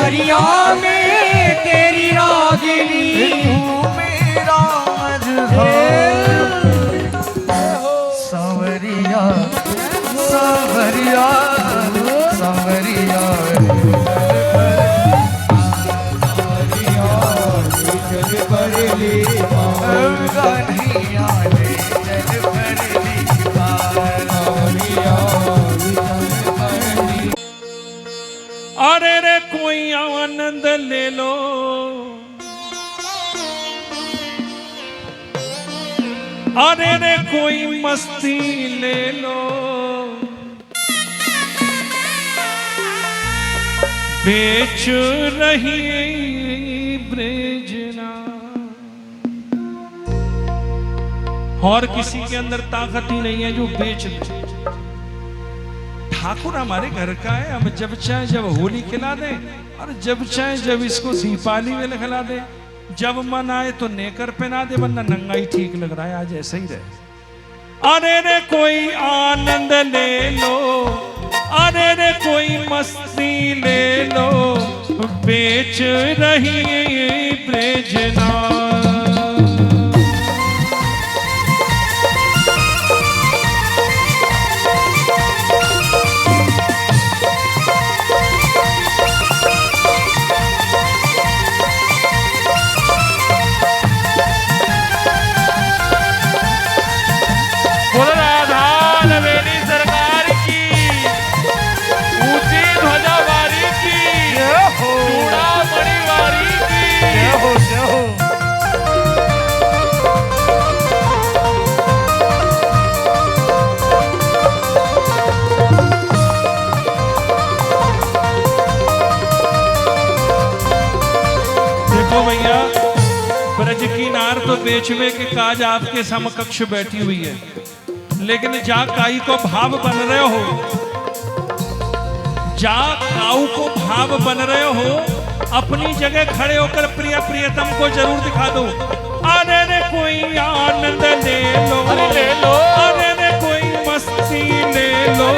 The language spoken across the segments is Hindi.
सावरिया में तेरी रागिनी मेरा सावरिया सावरिया सावरिया अरे रे कोई आनंद ले लो, अरे रे कोई मस्ती ले लो, बेच रही ब्रजना। और किसी के अंदर ताकत ही नहीं है जो बेच दे। ठाकुर हमारे घर का है, हम जब चाहे जब होली खिला दे और जब चाहे जब इसको दीपावली में खिला दे, जब मन आए तो नेकर पहना दे, वरना नंगा ही ठीक लग रहा है, आज ऐसा ही रहे। अरे रे कोई आनंद ले लो, अरे रे कोई मस्ती ले लो, बेच रही ब्रजना। भैया ब्रज की नार तो बेचवे के काज आपके समकक्ष बैठी हुई है, लेकिन जा काई को भाव बन रहे हो, जा काऊ को भाव बन रहे हो, अपनी जगह खड़े होकर प्रिय प्रियतम को जरूर दिखा दो। अरे रे कोई आनंद ले लो, अरे ले लो, अरे रे कोई मस्ती ले लो,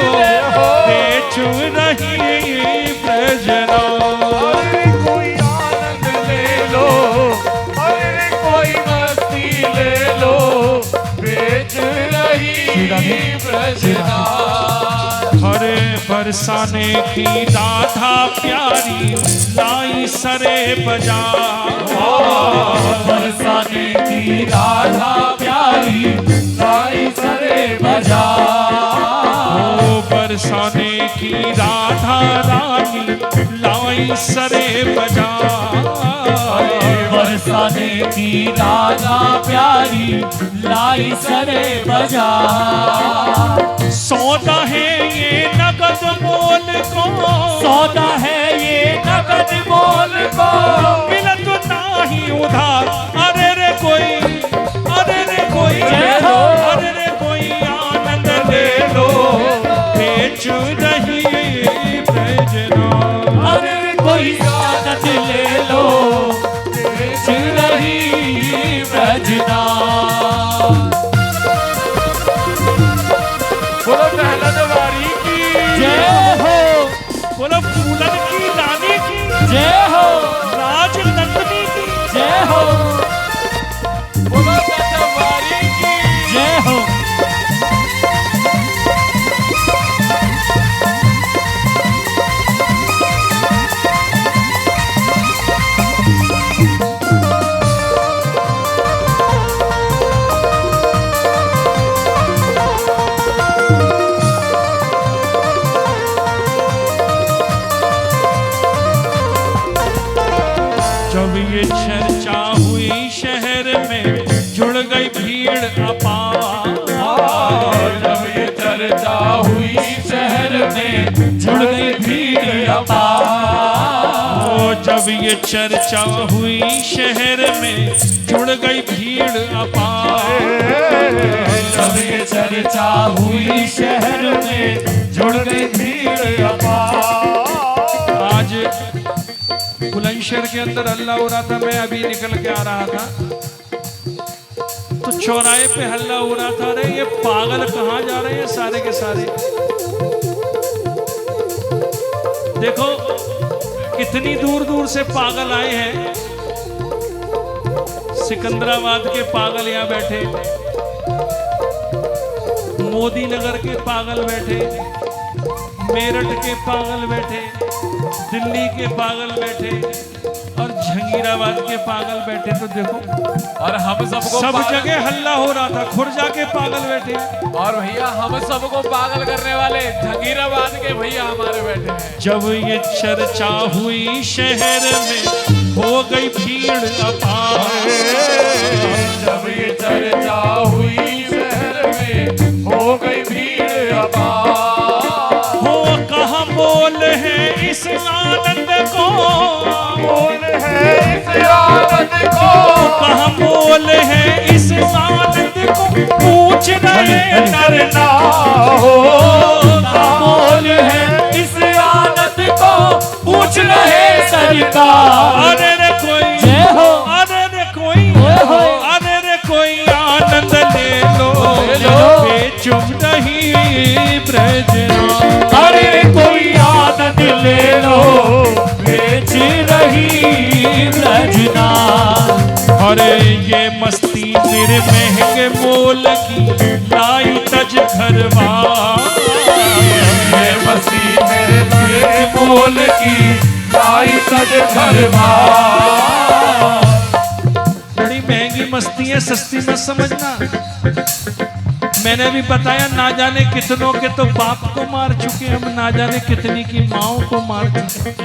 बेच रही ब्रजना। हरे बरसाने की राधा प्यारी लाई सरे बजा, बरसाने की राधा प्यारी लाई सरे बजा। ओ बरसाने की राधा रानी लाई सरे बजा, बरसाने की राधा प्यारी लाई सरे बजा। सौदा है ये नगद मोल को, सौदा है ये नगद मोल को, मिलत नाही उधार। अरे रे कोई, अरे रे कोई, अरे रे कोई आनंद ले लो, बेच रही ब्रजना। अरे रे कोई आनंद ले लो, बेच रही ब्रजना। बोलो पहलवारी की जय हो, बोलो फूलन की रानी की जय हो, राज नंदनी की जय हो, बोलो पहलवारी की जय हो। जब ये चर्चा हुई शहर में, जुड़ गई भीड़ अपार। जब ये चर्चा हुई शहर में, जुड़ गई भीड़ अपार। जब ये चर्चा हुई शहर में, जुड़ गई भीड़ अपार। जब ये चर्चा हुई शहर में, जुड़ गई भीड़ अपार। आज बुलंदशहर के अंदर हल्ला हो रहा था, मैं अभी निकल के आ रहा था तो चौराहे पे हल्ला हो रहा था, अरे ये पागल कहाँ जा रहे हैं सारे के सारे। देखो कितनी दूर दूर से पागल आए हैं। सिकंदराबाद के पागल यहाँ बैठे, मोदी नगर के पागल बैठे, मेरठ के पागल बैठे, दिल्ली के पागल बैठे और जहांगीराबाद के पागल बैठे। तो देखो, और हम सबको सब जगह हल्ला हो रहा था, खुर्जा के पागल बैठे। और भैया हम सबको पागल करने वाले जहांगीराबाद के भैया हमारे बैठे हैं। जब ये चर्चा हुई शहर में हो गई भीड़ अपार। जब ये चर्चा हुई शहर में हो गई भीड़ अपार। हो कहाँ बोल है इस आनंद को, बोल है इस आनंद को, कहाँ बोल है इस आनंद को, पूछ रहे डरना हो। कहाँ बोल है इस आनंद को, पूछ रहे सरकार। अरे रे कोई, जय हो। अरे रे कोई, अरे रे कोई आनंद ले लो, बेचुम नहीं ब्रजराज। अरे कोई आनंद ले लो, बेच रही ब्रजनाथ। अरे ये मस्ती मेरे महंगे मोल की लाई तज घरवा। ये मस्ती मेरे मोल की लाई तज घरवा। बड़ी महंगी मस्ती है, सस्ती मत समझना। मैंने भी बताया, ना जाने कितनों के तो बाप को मार चुके हम, ना जाने कितनी की माओ को मार चुके।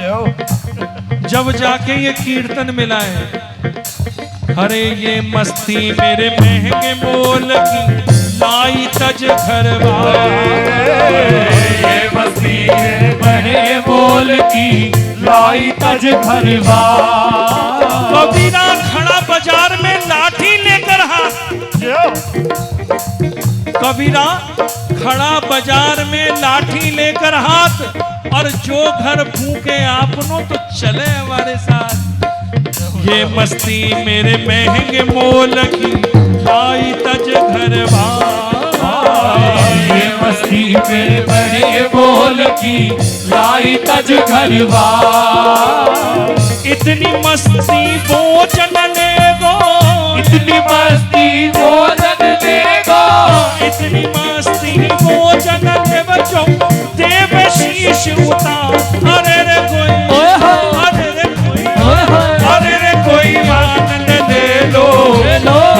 जब जाके ये कीर्तन मिला है, अरे ये मस्ती मेरे महंगे मोल की लाई तज घरवा। ये मस्ती मेरे मोल की लाई तज घरवा। कबीरा खड़ा बाजार में लाठी लेकर हाथ, कबीरा खड़ा बाजार में लाठी लेकर हाथ, और जो घर फूके आपनो तो चले हमारे साथ। ये मस्ती मेरे महंगे मोल की लाई तज घरवा। ये मस्ती मेरे बड़े मोल की लाई तज घरवा। इतनी मस्ती भोजन लेगो, इतनी मस्ती भोजन देगा, इतनी मस्ती भोजन ले बच्चों, देव शीश उतार। अरे रे कोई, अरे रे कोई, अरे रे कोई आनंद ले लो,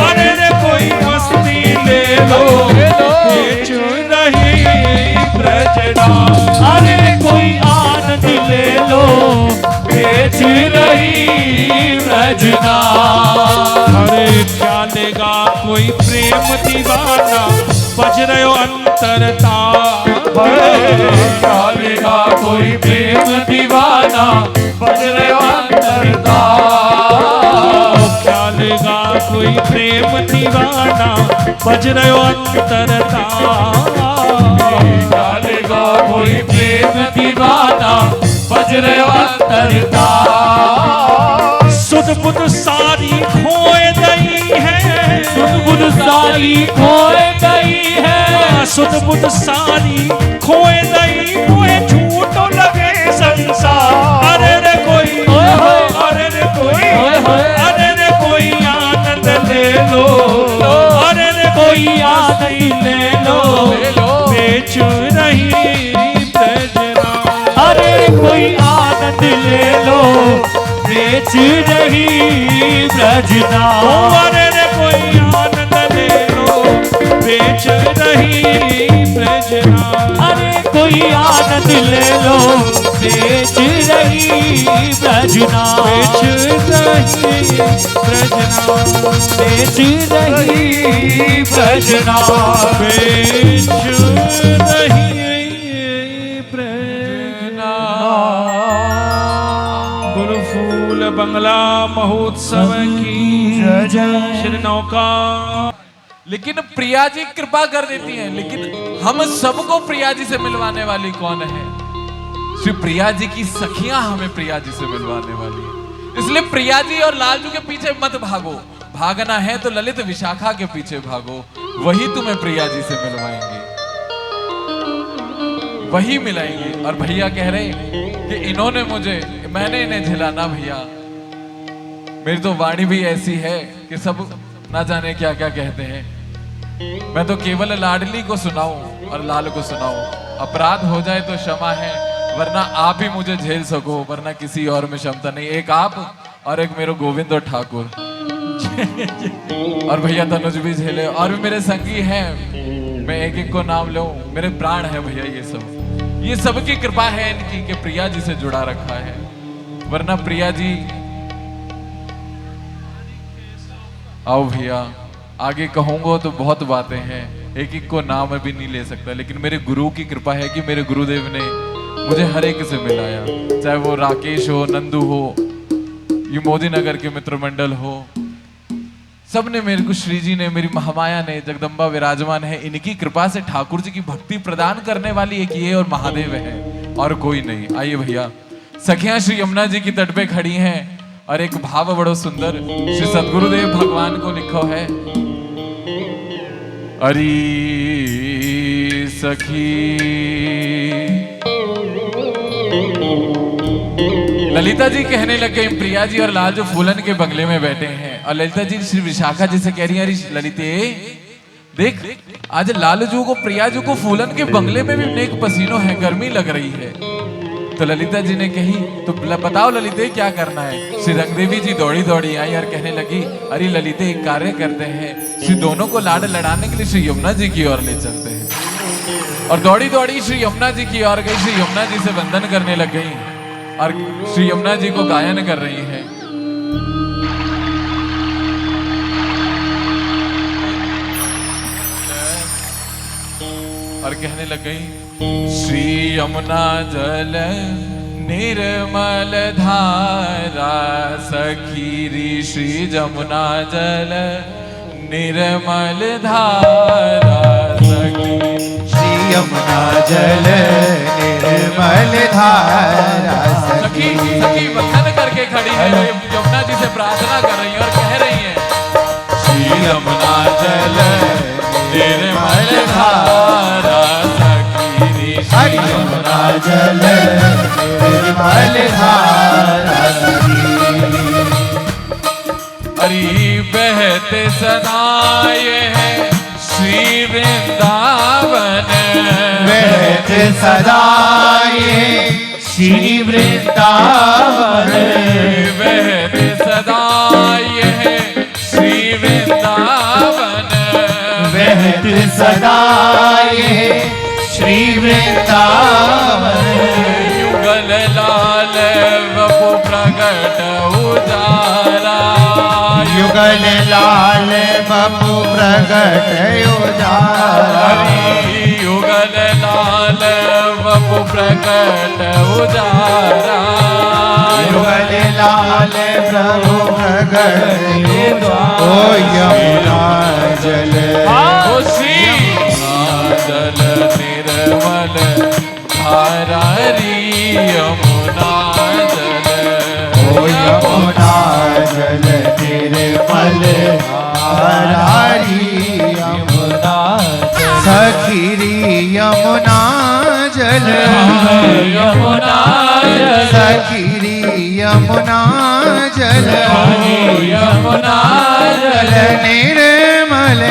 अरे रे कोई मस्ती ले लो, बेच रही ब्रजनाथ। अरे कोई आनंद ले लो, बेच रही ब्रजनाथ। अरे क्या लेगा कोई प्रेम दीवाना, बज रहे हो अंतरताल। डालेगा कोई प्रेम दीवाना, बज रहे अंतरताल। क्या लेगा कोई प्रेम दीवाना, बज रहे हो अंतरताल। डालेगा कोई प्रेम दीवाना, बज रहे अंतरताल। सुध बुध सारी खोए गई है, सुध बुध सारी खोए गई है, सुध बुध सारी खोए गई, मोहे झूठो लगे संसार। अरे रे कोई, अरे रे कोई, अरे रे कोई आनंद ले लो, अरे रे कोई आनंद ले लो, बेच रही ब्रजनाथ। अरे कोई आनंद ले लो, बेच रही ब्रजनाथ। अरे रे कोई आनंद ले लो, बेच रही ब्रजनाथ। अरे कोई आनंद ले लो, बेच रही ब्रजनाथ। बेच रही ब्रजनाथ, बेच रही ब्रजनाथ। बेच रही ब्रजनाथ। गुरुफूल बंगला महोत्सव की श्री नौका। लेकिन प्रिया जी कृपा कर देती हैं, लेकिन हम सबको प्रिया जी से मिलवाने वाली कौन है? श्री प्रिया जी की सखियां हमें प्रिया जी से मिलवाने वाली है। इसलिए प्रिया जी और लालजू के पीछे मत भागो, भागना है तो ललित विशाखा के पीछे भागो, वही तुम्हें प्रिया जी से मिलवाएंगे, वही मिलाएंगे। और भैया कह रहे कि इन्होंने मुझे मैंने इन्हें झिलाना भैया। मेरी तो वाणी भी ऐसी है कि सब ना जाने क्या क्या कहते हैं। मैं तो केवल लाडली को सुनाऊं और लाल को सुनाऊं। अपराध हो जाए तो क्षमा है, वरना आप ही मुझे झेल सको, वरना किसी और में क्षमता नहीं। एक आप और एक मेरे गोविंद और ठाकुर और भैया तनुज भी झेले, और भी मेरे संगी हैं। मैं एक एक को नाम लूं, मेरे प्राण है भैया। ये सबकी कृपा है इनकी कि प्रिया जी से जुड़ा रखा है, वरना प्रिया जी। आओ भैया, आगे कहूंगा तो बहुत बातें हैं, एक एक को नाम अभी नहीं ले सकता, लेकिन मेरे गुरु की कृपा है कि मेरे गुरुदेव ने मुझे हर एक से मिलाया। चाहे वो राकेश हो, नंदू हो, ये मोदी नगर के मित्र मंडल हो, सबने मेरे को, श्री जी ने, मेरी महामाया ने, जगदम्बा विराजमान है, इनकी कृपा से ठाकुर जी की भक्ति प्रदान करने वाली एक ये और महादेव है, और कोई नहीं। आइए भैया, सखियां श्री यमुना जी की तट पे खड़ी हैं और एक भाव बड़ो सुंदर श्री सदगुरुदेव भगवान को लिखो है। अरे सखी ललिता जी कहने लग गई, प्रिया जी और लाल जो फूलन के बंगले में बैठे हैं, और ललिता जी श्री विशाखा जी से कह रही है, अरे ललिते देख, आज लाल जी को, प्रिया जी को फूलन के बंगले में भी नेक पसीनो है, गर्मी लग रही है। तो ललिता जी ने कही, तो बताओ ललिते क्या करना है। श्री रंगदेवी जी दौड़ी दौड़ी आई और कहने लगी, अरे ललिते एक कार्य करते हैं, श्री दोनों को लाड लड़ाने के लिए श्री यमुना जी की ओर ले चलते हैं। और दौड़ी दौड़ी श्री यमुना जी की ओर गई, श्री यमुना जी से वंदन करने लग गई और श्री यमुना जी को गायन कर रही है। और कहने लग गई, श्री यमुना जल निर्मल धारा सखी, श्री यमुना जल निर्मल धारा सखी, श्री यमुना जल निर्मल धारा सखी। सखी वंदन करके खड़ी है, यमुना जी से प्रार्थना कर रही है और कह रही है, श्री यमुना जल निर्मल धारा सखी, श्री यमुना जल निर्मल धारा अरे बहते सदा ये है श्री वृंदावन, बहते सदा ये श्री वृंदावन, बहते सदा ये है श्री वृंदावन, बहते सदा ये श्री वृंदावन, युगल लाल वपु प्रगट उजाला, युगल लाल बपु प्रगट उजाला, युगल लाल वपु प्रगट उजाला, युगल लाल प्रभु प्रगट उजाला। ओ यमुना जल, ओ श्री जल निर्मल धारा री यमुना जल, ओ यमुना जल निर्मल धारा री यमुना सखी री यमुना जल, यमुना जल, सखी री यमुना जल, यमुना जल, निर्मल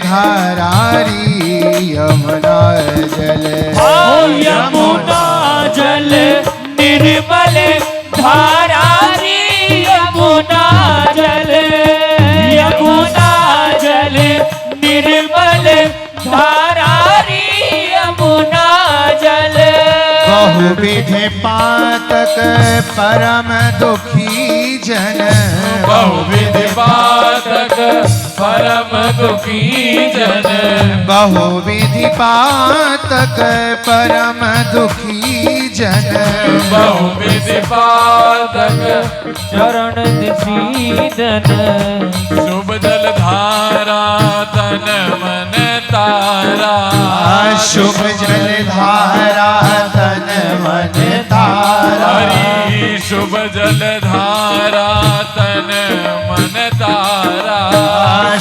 धारा री यमुना जल, यमुना जल निर्मल धारा री यमुना जल, यमुना जल निर्मल धारा री यमुना जल। बहुविधि पातक परम दुखी जन, बहुविधि पातक परम दुखी जन, बहुविधि पातक परम दुखी जन, बहुविधि पातक चरण सीदन, शुभ जल धारा तन मन तारा, शुभ जल धारा तन मन तारा, हरि शुभ जल धारा तन मन तारा,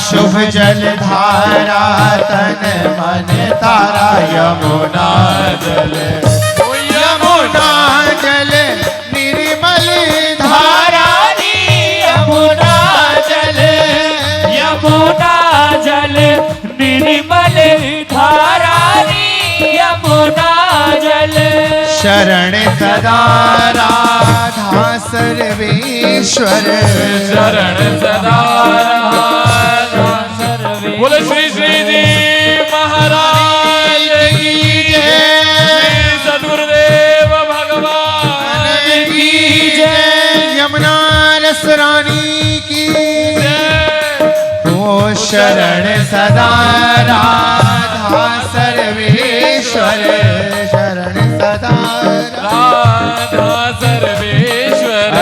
शुभ जल धारा तन मन तारा, यमुना जल, ओ यमुना जल निर्मल यमुना जल शरण सदा राधा सर्वेश्वर शरण सदा बोले श्री श्री जी महाराज की जय, श्री सद्गुरुदेव भगवान की जय, यमुना रस रानी की जय। ओ शरण सदा राधा सर्वेश्वर शरण सदा राधा सर्वेश्वर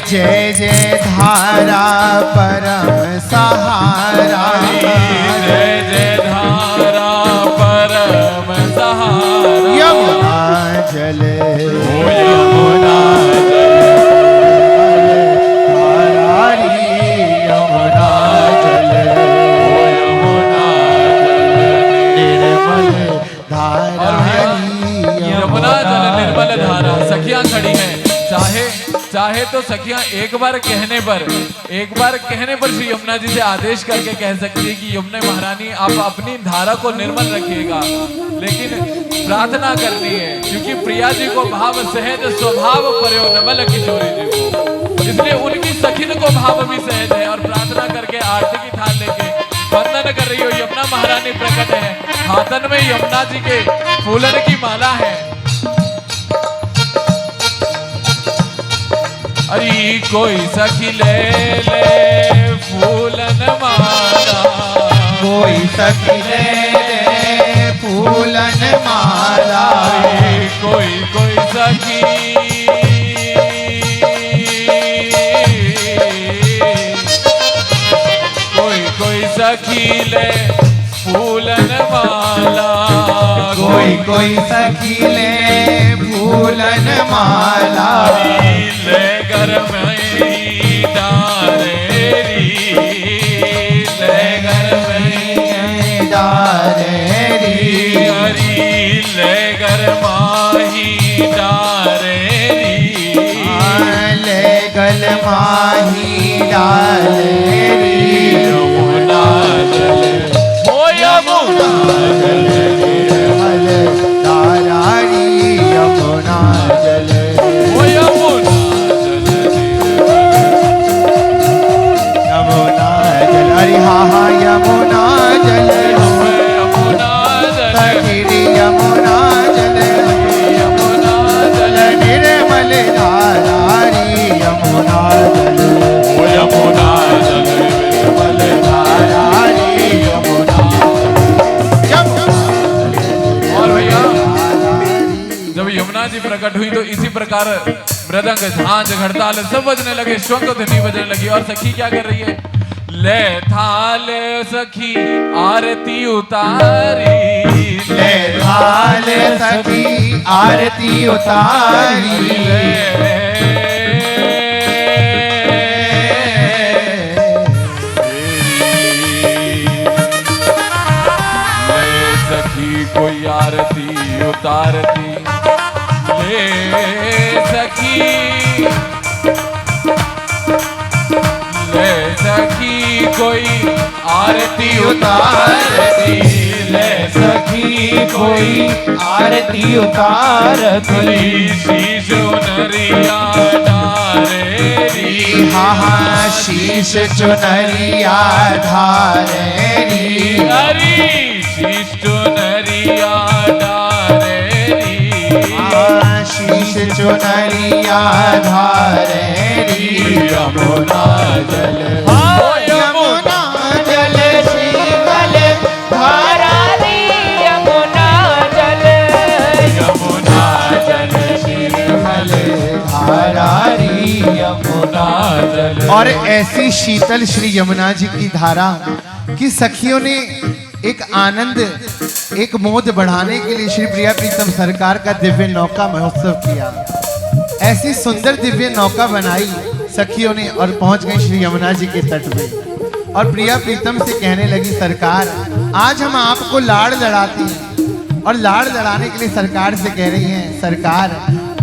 जय जय धारा परम सहारा जय जय धारा परम सहारा यमुना जल यमुना धारारी यमुना जल निर्मल धारारी यमुना जल निर्मल धारा। सखियां खड़ी हैं, चाहे तो सखियां एक बार कहने पर श्री यमुना जी से आदेश करके कह सकती है कि यमुना महारानी आप अपनी धारा को निर्मल रखिएगा, लेकिन प्रार्थना करनी है क्योंकि प्रिया जी को भाव सहज स्वभाव पर्यो नवल किशोरी जी को, इसलिए उनकी सखिन को भाव भी सहज है और प्रार्थना करके आरती की थाल लेके वंदन कर रही हो। यमुना महारानी प्रकट है, हाथन में यमुना जी के फूलन की माला है। अरे कोई सखी ले ले फूलन माला, कोई सखी ले ले फूलन माला कोई सखी कोई सखी ले फूलन माला कोई सखी ले फूलन माला ले घर में डारेरी ले घर में डारेरी ले घर माही डारेरी ले गल माही डालेरी यमुना जल ओ यमुना जल निर्मल धारारी यमुना जल ओ यमुना यमुना जल अरे हा यमुना जल यमुना जल सखीरी यमुना जल यमुना जल निर्मल धारारी यमुना जल ओ यमुना जल निर्मल धारारी यमुना और भैया जब यमुना जी प्रकट हुई तो इसी प्रकार मृदंग झांझ घड़ताल सब बजने लगे, शंख ध्वनि बजने लगी और सखी क्या कर रही है? ले थाल सखी आरती उतारी ले थाल सखी आरती उतारी ले सखी कोई आरती उतारती ले सखी कोई आरती उतारती ले सखी कोई आरती उतारती शीश नरिया डारेरी हा शीश चुनरिया धारेरी हरी शीश नरिया डारेरी शीश चुनरिया धारेरी यमुना जल यमुना जल शीतल धारारी यमुना जल यमुना जल शीतल धारारी यमुना जल। और ऐसी शीतल श्री यमुना जी की धारा की सखियों ने एक आनंद एक मोद बढ़ाने के लिए श्री प्रिया प्रीतम सरकार का दिव्य नौका महोत्सव किया। ऐसी सुंदर दिव्य नौका बनाई सखियों ने और पहुंच गई श्री यमुना जी के तट पे और प्रिया प्रीतम से कहने लगी, सरकार आज हम आपको लाड़ लड़ाती हैं। और लाड़ लड़ाने के लिए सरकार से कह रही हैं, सरकार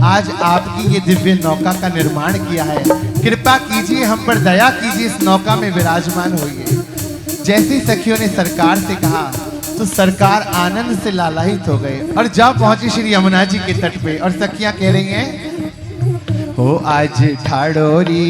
आज आपकी ये दिव्य नौका का निर्माण किया है, कृपा कीजिए हम पर दया कीजिए, इस नौका में विराजमान होइए। जैसे सखियों ने सरकार से कहा, तो सरकार आनंद से लालायित हो गए और जा पहुंची श्री यमुना जी के तट पे और सखियां कह रही हैं, हो आज ठाड़ोरी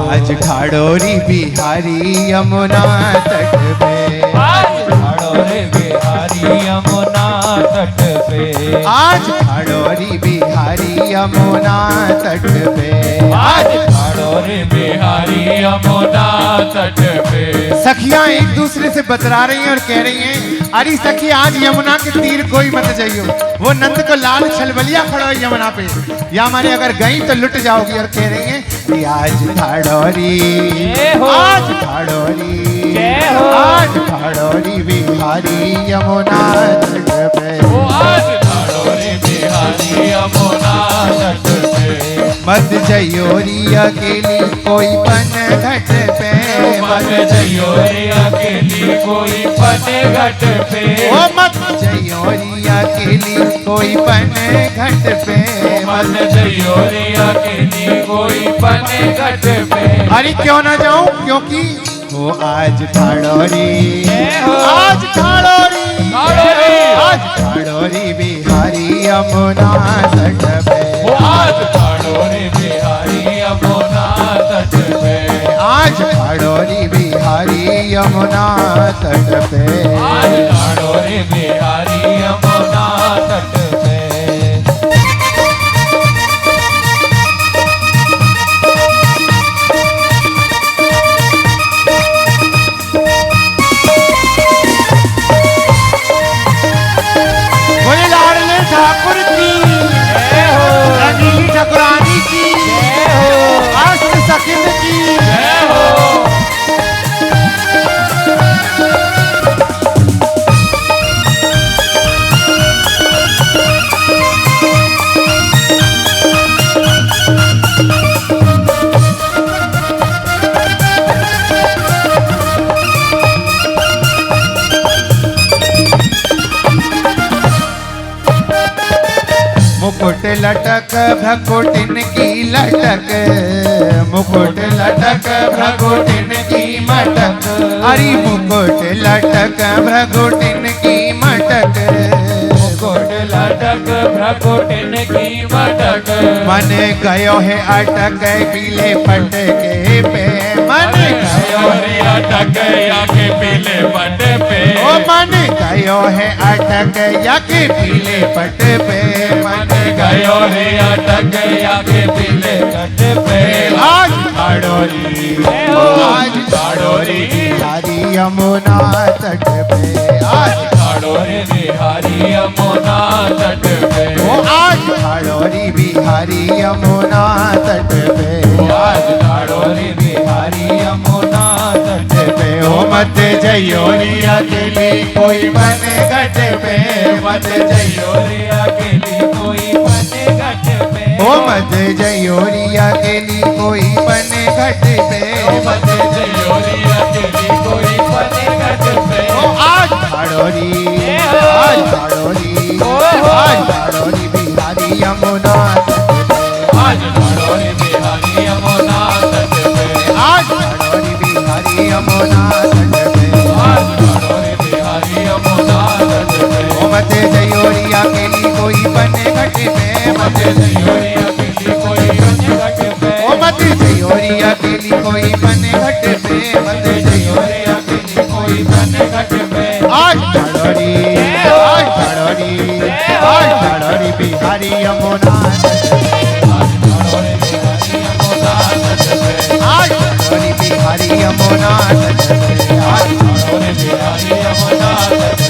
आज ठाड़ोरी बिहारी यमुना तट पे, आज ठाड़ोरी बिहारी यमुना तट पे, आज ठाड़ोरी बिहारी यमुना तट पे, आज ठाड़ोरी बिहारी यमुना तट पे। सखियां एक दूसरे से बतरा रही हैं और कह रही हैं, अरे सखी आज यमुना के तीर कोई मत जाइयो, वो नंद को लाल छलबलिया खड़ा है यमुना पे, या हमारे अगर गई तो लुट जाओगी। और कह रही हैं कि आज ठाड़ोरी, आज ठाड़ोरी, आज ठाड़ोरी बिहारी यमुना तट पे, वो आज ठाड़ोरी बिहारी यमुना तट पे। मत जयोरी अकेली कोई पन घट पे, मत जयोरी अकेली कोई पने घट पे, ओ मत जयोरी अकेली कोई पन घट पे, मत जयोरी अकेली कोई पने घट पे। अरे क्यों ना जाऊं, क्योंकि वो आज ठाड़ोरी, आज ठाड़ोरी, आज ठाड़ोरी बिहारी यमुना तट पे, वो आज ठाड़ोरी बिहारी यमुना तट पे, आज ठाड़ोरी बिहारी यमुना तट पे, आज ठाड़ोरी बिहारी यमुना तट पे। बोले लाडले ठाकुर की, रंगीली ठाकुरानी की, अष्ट सखिंद की, मुकुट लटक भकुटिन की लटक, मुकुट लटक भकुटिन की मटक, अरे मुकुट लटक भकुटिन की मटक, मुकुट लटक भ्रकुटिन की मटक, मन गयो है अटक पीले पटके पे, मन गयो है अटक याके पीले पट पे, ओ मन गयो है अटक याके पीले पट पे, मन गयो रे अटक याके पीले पट पे। आज ठाड़ोरी, आज ठाड़ोरी बिहारी यमुना तट पे, आज ठाड़ोरी बिहारी यमुना तट पे, ओ आज ठाड़ोरी बिहारी यमुना तट पे, आज ठाड़ोरी बिहारी यमुना तट पे। ओ मत जयोरी अकेली कोई बन घट पे, मत जयोरी अकेली कोई बने घट पे, ओ मत जयोरी अकेली कोई बन घट पे, मत जयोरी अकेली कोई बने घट पे। ओ आज ठाड़ोरी, आज ठाड़ोरी, आज ठाड़ोरी बिहारी यमुना तट पे, आज ठाड़ोरी बिहारी यमुना तट पे, आज ठाड़ोरी बिहारी यमुना तट पे, आज ठाड़ोरी बिहारी यमुना तट पे। ओ मत जयोरी अकेली कोई बन घट पे, मत जयोरी अकेली कोई बने घट पे, ओ मत जयोरी अकेली कोई बन घट पे, मत जयोरी अकेली कोई बने घट पे। आज ठाड़ोरी, आज ठाड़ोरी, आज ठाड़ोरी बिहारी यमुना तट पे, आज ठाड़ोरी बिहारी यमुना तट पे, आज ठाड़ोरी बिहारी यमुना तट पे,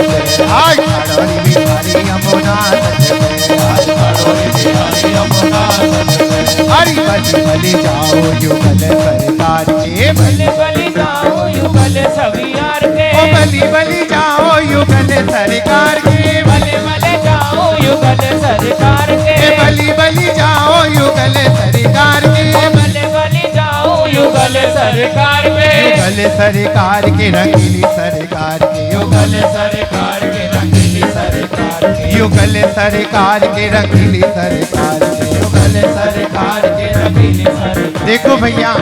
आज ठाड़ोरी बिहारी यमुना तट पे, आज ठाड़ोरी बिहारी यमुना तट पे, आज ठाड़ोरी बिहारी यमुना तट पे। हरि बलि बलि जाओ युगल सरकार के, बलि बलि जाओ युगल सवियार के, ओ बलि बलि जाओ युगल सरकार के, बलि बलि जाओ युगल सरकार के, ए बलि बलि जाओ युगल सरकार के, बलि बलि जाओ युगल सरकार के, युगल सरकार के रंगीली सरकार के, युगल सरकार के रंगीली सरकार के, युगल सरकार के रंगीली सरकार के, युगल सरकार के रंगीली सरकार। देखो भैया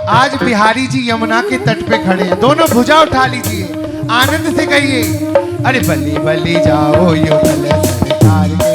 आज बिहारी जी यमुना के तट पे खड़े हैं, दोनों भुजा उठा लीजिए, आनंद से कहिए, अरे बल्ली बल्ली जाओ युगल सरकार के,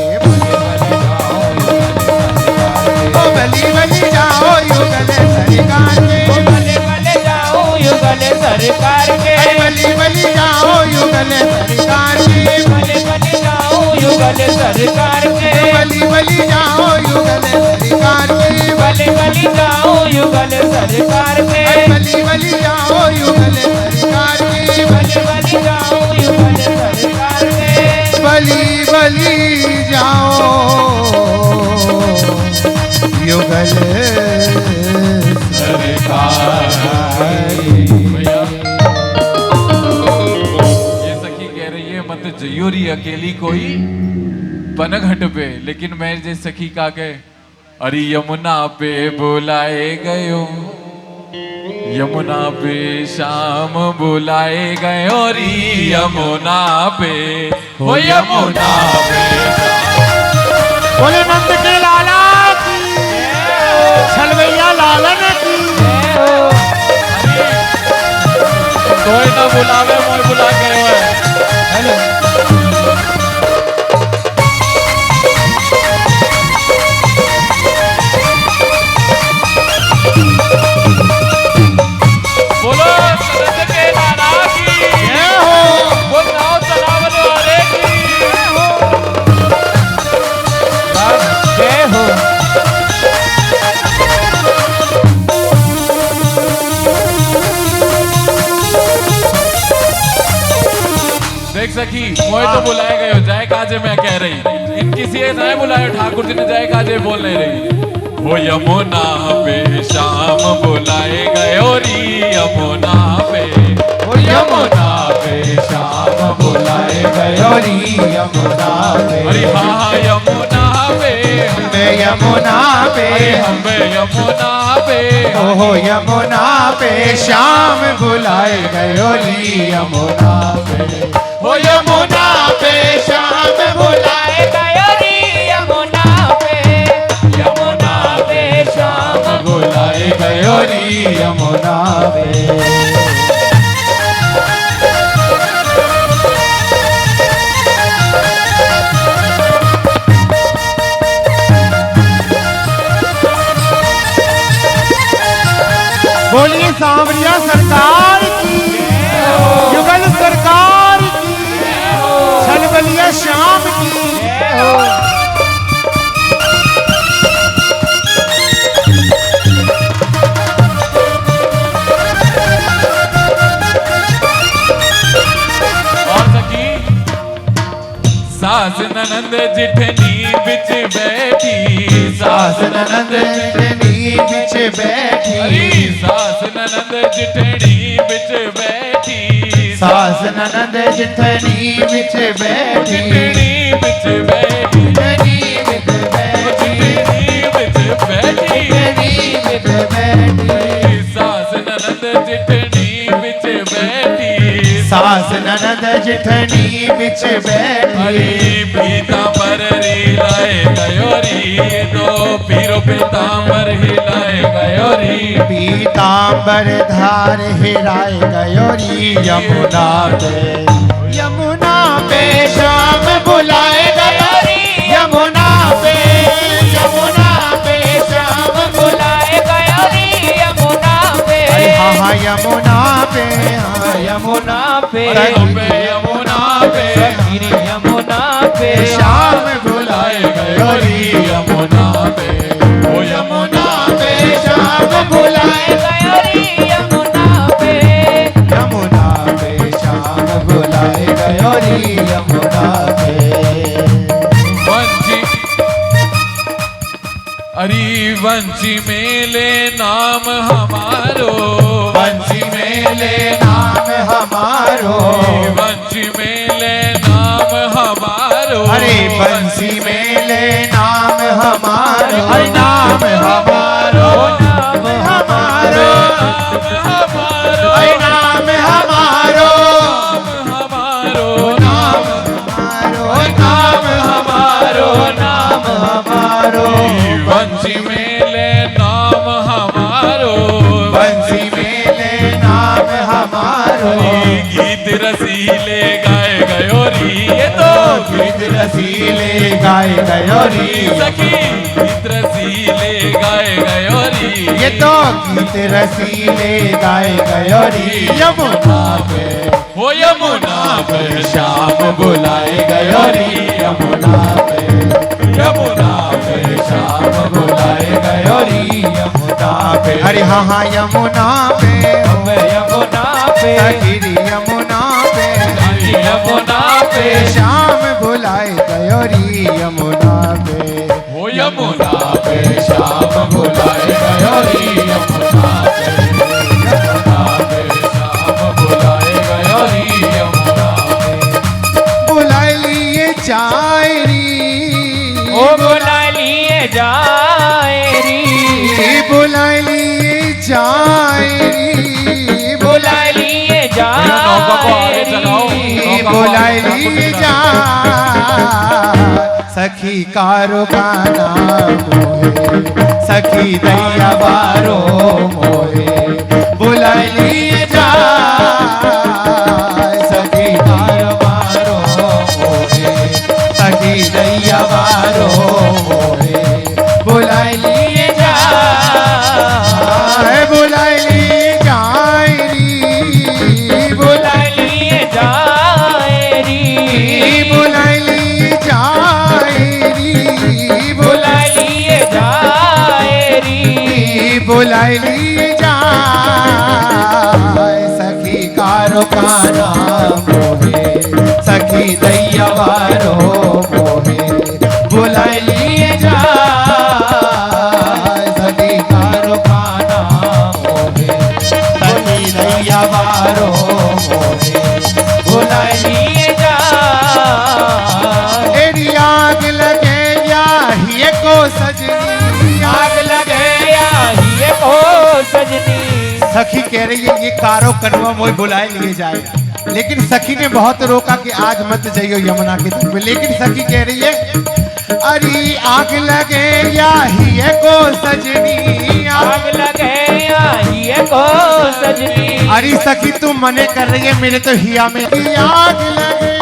बल्ली बल्ली जाओ युगल सरकार के, बल्ले बल्ले जाओ युगल सरकार के, बल्ली बल्ली जाओ युगल सरकार के, बल्ले बल्ले जाओ युगल सरकार के, बल्ली बल्ली जाओ युगल सरकार के, बल्ले बल्ले जाओ युगल सरकार के, बल्ली बल्ली जाओ युगल सरकार के, बल्ले बल्ले जाओ युगल सरकार के, बली बली जाओ युगल ये सखी कह रही है मत जयूरी अकेली कोई पनघट पे, लेकिन मैं जे सखी का कहे अरे यमुना पे बुलाए गयो, यमुना पे शाम बुलाए गए, और यमुना पे हो यमुना पे बोले नंद के लाला की, छलवैया लालन की, कोई ना बुलावे मोय बुला के हेलो बोलो नंद के लाला की जय हो, बोल नाव चलावन वाले की जय हो। देख सखी मोए तो बुलाए गए हो, जाए काजे मैं कह रही, इनकी सी नहीं बुलाए ठाकुर जी ने, जाए काजे बोल नहीं रही, वो यमुना पे शाम बुलाए गए, और यमुना पे वो यमुना पे शाम बुलाए गए, और यमुना पे, अरे हाँ यमुना पे हमें यमुना पे, हमें यमुना पे ओहो यमुना पे शाम बुलाए गए, और यमुना पे, वो यमुना पे शाम बुलाए गयोरी यमुना पे, यमुना पे शाम बुलाए गए, और यमुना पे। बोलिए सांवरिया सरकार की, युगल सरकार की, छलबलिया श्याम की, और सखी सास ननंद जिठनी बिच बैठी, सास ननद जिठनी बिच बैठी, अरे सास ननंद जिठनी बिच बैठी, सास ननद जिठनी बिच बैठी, जिठनी बिच बैठी, जिठनी बिच बैठी, जिठनी बिच बैठी, जिठनी बिच बैठी, सास ननंद जिठनी बिच बैठी, सास ननद जिठनी बिच बैठी, अरे पीतांबर हिलाए गयोरी, दो पीरो पीतांबर हिलाए गयोरी, पीतांबर धार हिराए गयोरी यमुना पे, यमुना पे शाम बुलाए गयोरी यमुना पे, यमुना पे शाम बुलाए गयोरी यमुना पे, हाँ हाँ यमुना पे, हाँ यमुना पे यमुना पे गिरी यमुना पे शाम बुलाए गयोरी यमुना पे ओ यमुना पे शाम बुलाए गयोरी यमुना पे, यमुना पे शाम बुलाए गयोरी यमुना पे। वंशी अरे वंशी मेले नाम हमारो, बंसी मेले नाम हमारो, वंशी मेले नाम हमारो, अरे बंसी मेले नाम हमारो, अरे नाम हमारो, नाम हमारो, अरे नाम हमारो, नाम हमारो, नाम हमारो, नाम हमारो, वंशी मेले नाम हमारो, बंसी गीत रसीले गाए गयोरी, सखी गीत रसीले गाए गयोरी, ये तो गीत रसीले गाए गयोरी। यमुना पे हो यमुना पे श्याम बुलाए गयोरी, यमुना पे श्याम बुलाए गयोरी, यमुना पे। अरे हाँ हाँ यमुना पे, यमुना पे गिरी यमुना पे, यमुना पे श्याम बुलाए गयोरी, यमुना पे हो यमुना पे श्याम बुलाए गयोरी, यमुना पे श्याम बुलाए गयोरी, यमुना पे। बुलाए लिए जायरी, ओ बुला लिए जायरी, बुलाए लिए जायरी, बुला लिए नौका को आगे चलाओ, जायरी, नौका को बुलाए आगे लिए चलाओ। जा सखी कारो का नाम मोहे, सखी दैया बारो मोहे। बुलाए लिए जा सखी कारो बारो मोहे, सखी दैया बारो मोहे। बुलाए लिए जा, बुलाए लिए जायरी, बुला लिए जायरी, बुलाए लिए जायरी, बुला लिए जायरी, बुलाए लिए जा सखी कारो का नाम मोहे, सखी दैया बारो मोहे। बुलाए लिए जा सखी कारो का नाम मोहे, सखी दैया बारो मोहे। बुलाए लिए लिए जा एड़ी आग लगे या हिये को सजनी, आग लगे या ये को सजनी। सखी कह रही है ये कारो कनवा मोय बुलाए लिए जाएगा, लेकिन सखी ने बहुत रोका कि आज मत जाइयो यमुना के तट पे। लेकिन सखी कह रही है अरे आग लगे या हिये को सजनी, आग लगे या ये को सजनी। अरे सखी तू मने कर रही है मेरे तो हिया में आग लगे,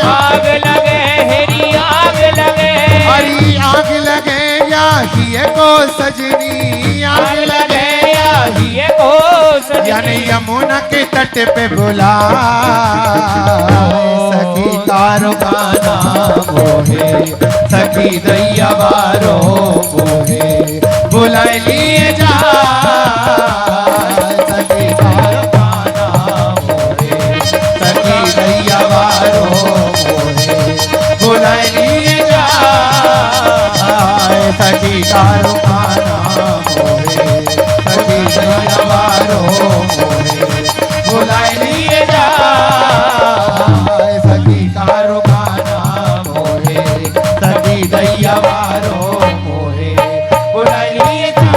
आग लगे हेरी आग लगे, अरे आग लगे या हिये को सजनी, आग लगे या ये को सजनी। यानी यमुना के तट पे बुला सखी कारो का नाम मोहे, सखी दैया बारो मोहे। बुलाए लिए जा सखी कारो का नाम मोहे, सखी दैया बारो मोहे। बुलाए लिए जा सखी कारो का नाम मोहे, सखी दैया बारो मोहे। बुलाए लिए जा सखी कारो का नाम मोहे, सखी दैया बारो मोहे। बुलाए लिए जा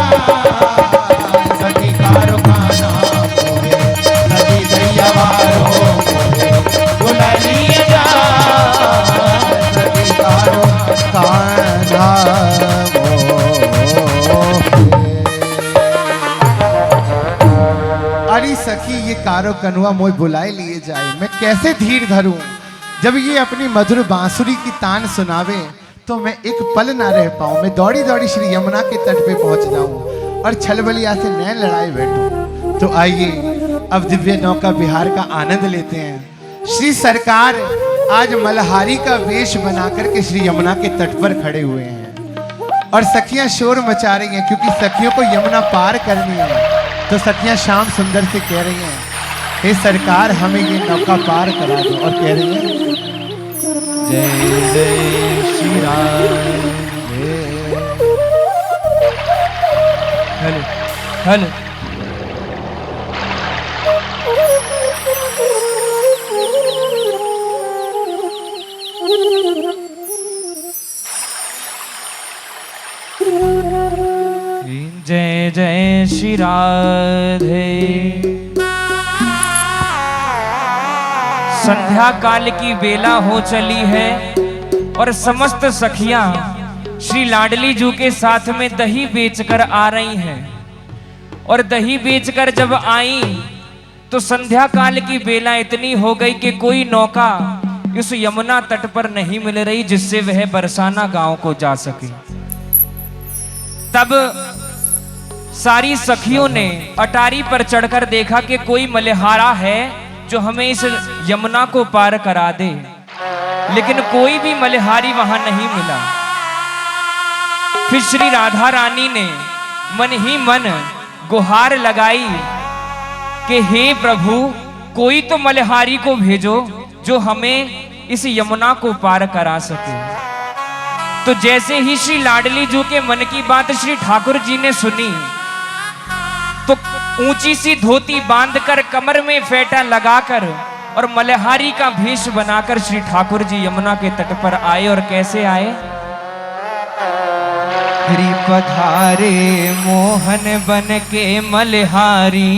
सखी कारो का नाम मोहे, सखी दैया बारो मोहे। बुलाए लिए जा सखी कारो का नाम मोहे। अरे सखी ये कारो कनुआ मोय बुलाए लिए जाए, मैं कैसे धीर धरूं जब ये अपनी मधुर बांसुरी की तान सुनावे तो मैं एक पल ना रह पाऊं। मैं दौड़ी दौड़ी श्री यमुना के तट पे पहुंच जाऊं और छलबलिया से नैन लड़ाए बैठूं। तो आइए अब दिव्य नौका विहार का आनंद लेते हैं। श्री सरकार आज मल्हारी का वेश बना करके श्री यमुना के तट पर खड़े हुए हैं और सखियां शोर मचा रही हैं क्योंकि सखियों को यमुना पार करनी है। तो सखियां श्याम सुंदर से कह रही हैं हे सरकार हमें ये नौका पार करा दो, और कह रही हैं जय जय श्री राम। हेलो हेलो जय जय श्री राधे। संध्या काल की बेला हो चली है और समस्त सखियां श्री लाडली जू के साथ में दही बेचकर आ रही हैं। और दही बेचकर जब आई तो संध्या काल की बेला इतनी हो गई कि कोई नौका इस यमुना तट पर नहीं मिल रही जिससे वह बरसाना गांव को जा सके। तब सारी सखियों ने अटारी पर चढ़कर देखा कि कोई मल्हारा है जो हमें इस यमुना को पार करा दे, लेकिन कोई भी मल्हारी वहां नहीं मिला। फिर श्री राधा रानी ने मन ही मन गुहार लगाई कि हे प्रभु, कोई तो मल्हारी को भेजो जो हमें इस यमुना को पार करा सके। तो जैसे ही श्री लाडली जी के मन की बात श्री ठाकुर जी ने सुनी, तो ऊंची सी धोती बांधकर कमर में फेटा लगाकर और मल्हारी का भेष बनाकर श्री ठाकुर जी यमुना के तट पर आए। और कैसे आए? हरि पधारे मोहन बन के मल्हारी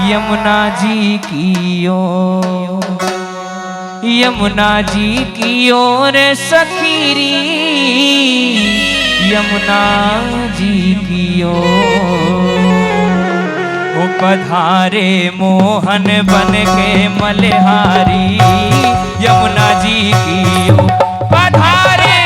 यमुना जी की ओर, यमुना जी की ओर सखीरी यमुना जी की ओर। वो पधारे मोहन बन के मल्हारी यमुना जी की ओर, पधारे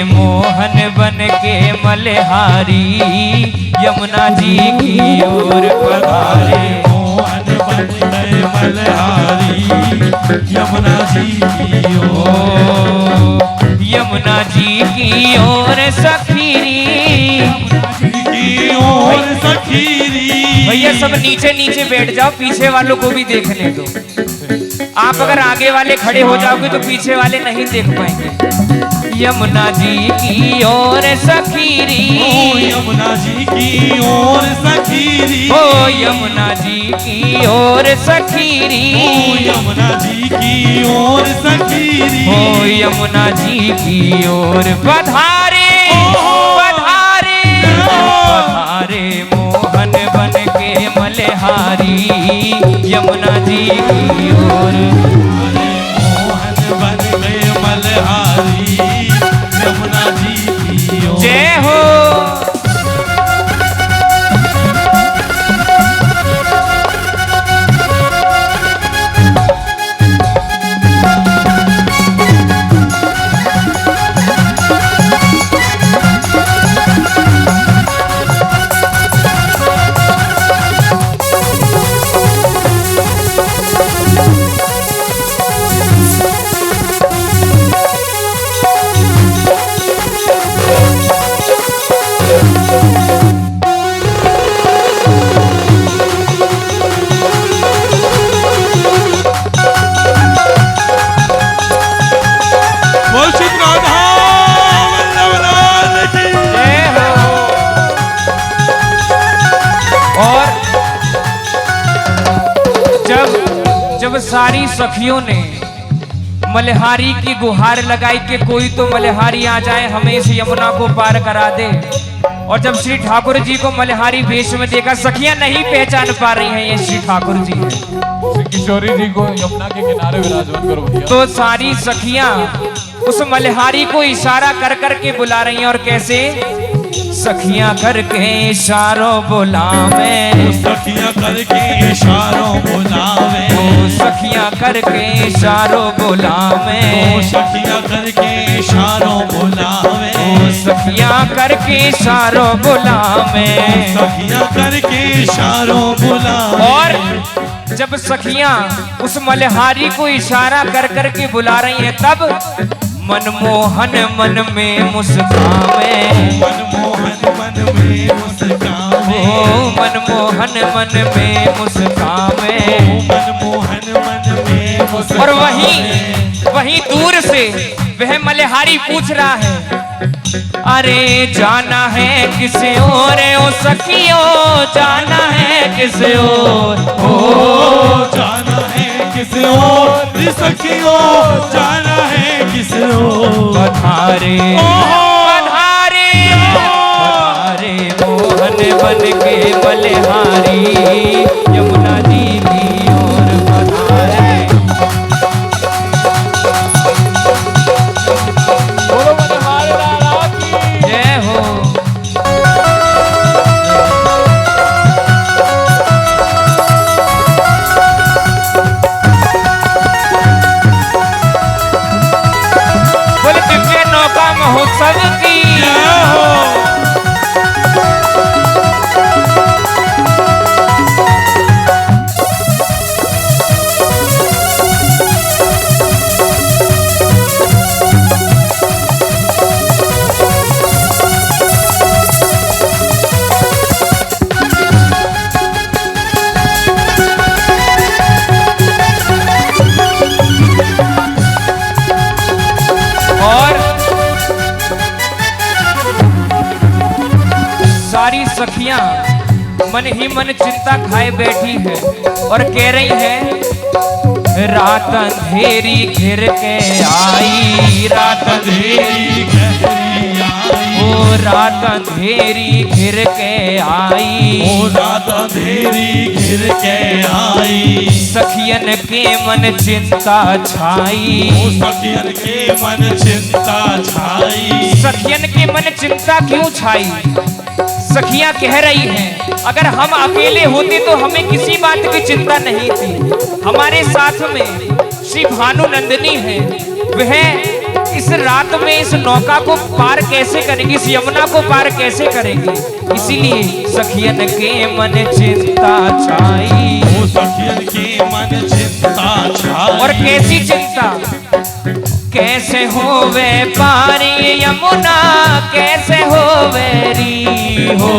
मोहन बन के मल्हारी यमुना जी की ओर, पधारे मोहन बन के मल्हारी यमुना जी की ओर, यमुना जी की ओर सखीरी सखीरी। भैया सब नीचे नीचे बैठ जाओ, पीछे वालों को भी देखने दो। आप अगर आगे वाले खड़े हो जाओगे तो पीछे वाले नहीं देख पाएंगे। यमुना जी की ओर सखीरी, यमुना जी की ओर सखीरी, ओ यमुना जी की ओर सखीरी, यमुना जी की ओर सखीरी, ओ यमुना जी की ओर पधारे पधारे पधारे मोहन बन के मल्हारी यमुना जी की ओर, मोहन बन के मल्हारी यमुना जी की ओर। जय हो। जब सारी सखियों ने मल्हारी की गुहार लगाई कि कोई तो मल्हारी आ जाए, हमें इस यमुना को पार करा दे। और जब श्री ठाकुर जी को मल्हारी वेश में देखा, सखियां नहीं पहचान पा रही हैं ये श्री ठाकुर जी हैं। श्री किशोरी जी को यमुना के किनारे विराजमान करो भैया। तो सारी सखियां उस मल्हारी को इशारा कर कर के बुला रही हैं। और कैसे? सखियां करके इशारों बुलावे, सखियां करके इशारों बुलावे, ओ सखियां करके इशारों बुलावे, ओ सखियां करके इशारों बुलावे, ओ सखियां करके इशारों बुलावे, सखियां करके इशारों बुलावे। और जब सखियां उस मल्हारी को इशारा कर कर के बुला रही हैं, तब मनमोहन मन में मुस्कावे, मनमोहन मन में मुस्कावे, ओ मनमोहन मन में मुस्कावे, मनमोहन मन में मुस्कावे। और वहीं दूर से वह मल्हारी पूछ रहा है, अरे जाना है किस ओर ओ सखियों, जाना है किस ओर, ओ जाना है किस ओर सखियों, जाना है किस ओर। पधारे पधारे पधारे मोहन बन के बलिहारी, यमुना जी की ओर पधारे। जय हो। बोले दिव्य नौका महोत्सव की जय हो। और सारी सखियां मन ही मन चिंता खाए बैठी है और कह रही है, रात अंधेरी घिर के आई, रात अंधेरी ओ रात अंधेरी घिर के आई, ओ रात अंधेरी घिर के आई। सखियन के मन चिंता छाई, ओ सखियन के मन चिंता छाई। सखियन के मन चिंता क्यों छाई? सखियां कह रही हैं, अगर हम अकेले होते तो हमें किसी बात की चिंता नहीं थी। हमारे साथ में श्री भानु नंदिनी है, वह इस रात में इस नौका को पार कैसे करेंगी, इस यमुना को पार कैसे करेंगी? इसीलिए सखियन के मन चिंता छाई। ओ सखियन के मन चिंता छाई। और कैसी चिंता? कैसे होवे पारी यमुना, कैसे होवे री हो,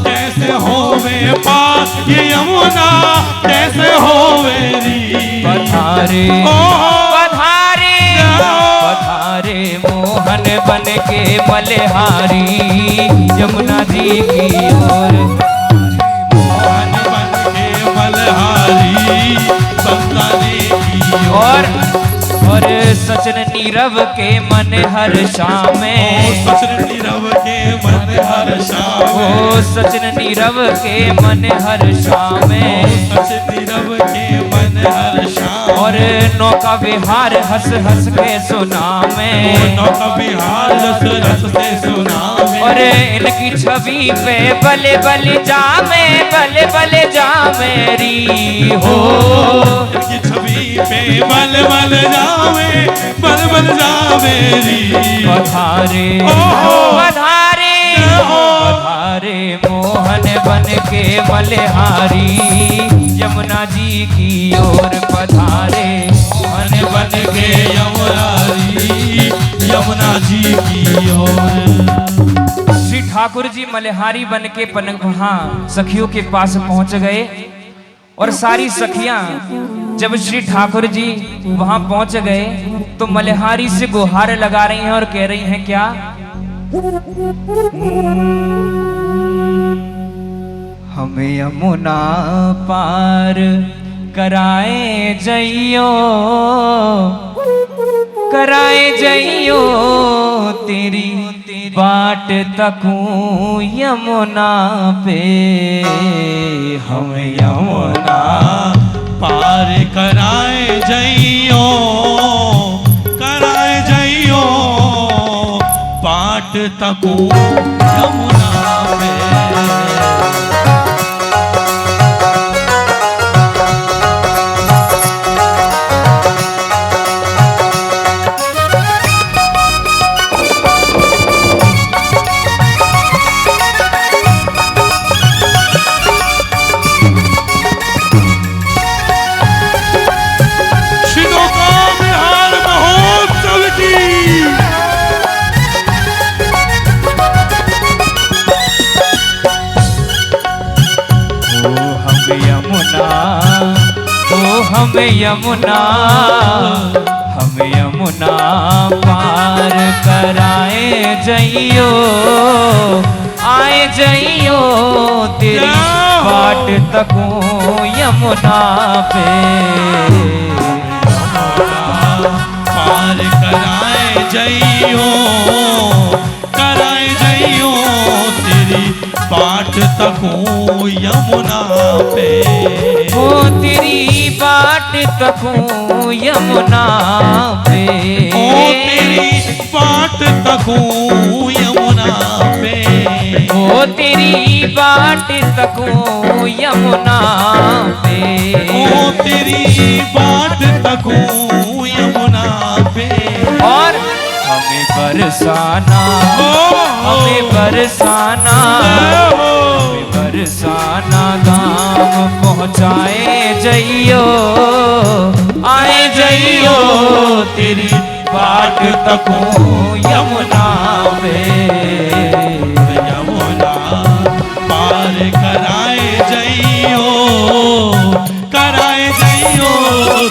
कैसे होवे पार ये यमुना, कैसे होवे री। पधारे पधारे पधारे मोहन बन के बलिहारी, यमुना जी की ओर। मोहन बन के बलिहारी, बंगाने की ओर। और सचन नीरव के मन हर शाम में, सचन नीरव के मन हर शाम, ओ सचन नीरव के मन हर शाम में, सचन नीरव के मन हर शाम। और नौका विहार हंस हंस के सुना में, नौका विहार रस रस से सुना में। और इनकी छवि पे बले बले जामे, बले बले जामेरी हो, इनकी छवि पे बल बल जावे, बल बल जावे री। पधारे पधारे पधारे मोहन बन के बलिहारी, यमुना जी की ओर पधारे। मोहन बन के यमुनारी, यमुना जी की ओर। श्री ठाकुर जी मल्हारी बन के वहां सखियों के पास पहुंच गए। और सारी सखियां जब श्री ठाकुर जी वहां पहुंच गए तो मल्हारी से गुहार लगा रही हैं और कह रही हैं क्या? हमें यमुना पार कराए जइयो, कराए जइयो, तेरी बाट तकूं यमुना पे। हम यमुना पार कराए जइयो, कराए जइयो, बाट तकूं यमुना पे। हम यमुना हम यमुना पार कराए जइयो, आए जइयो तेरी बाट तकूं यमुना पे। पार कराए जइयो, कराए जइयो तेरी बाट तकूं यमुना पे। ओ तेरी बाट तकूं यमुना पे, ओ तेरी बाट तकूं यमुना पे। ओ तेरी बाट तकूं यमुना पे, ओ तेरी बाट तकूं यमुना पे। और हमें बरसाना, हमें बरसाना, हमें बरसाना धाम पहुँचाए जइयो, आए जइयो तेरी बाट तकूं यमुना पे। यमुना पार कराए जइयो, कराए जइयो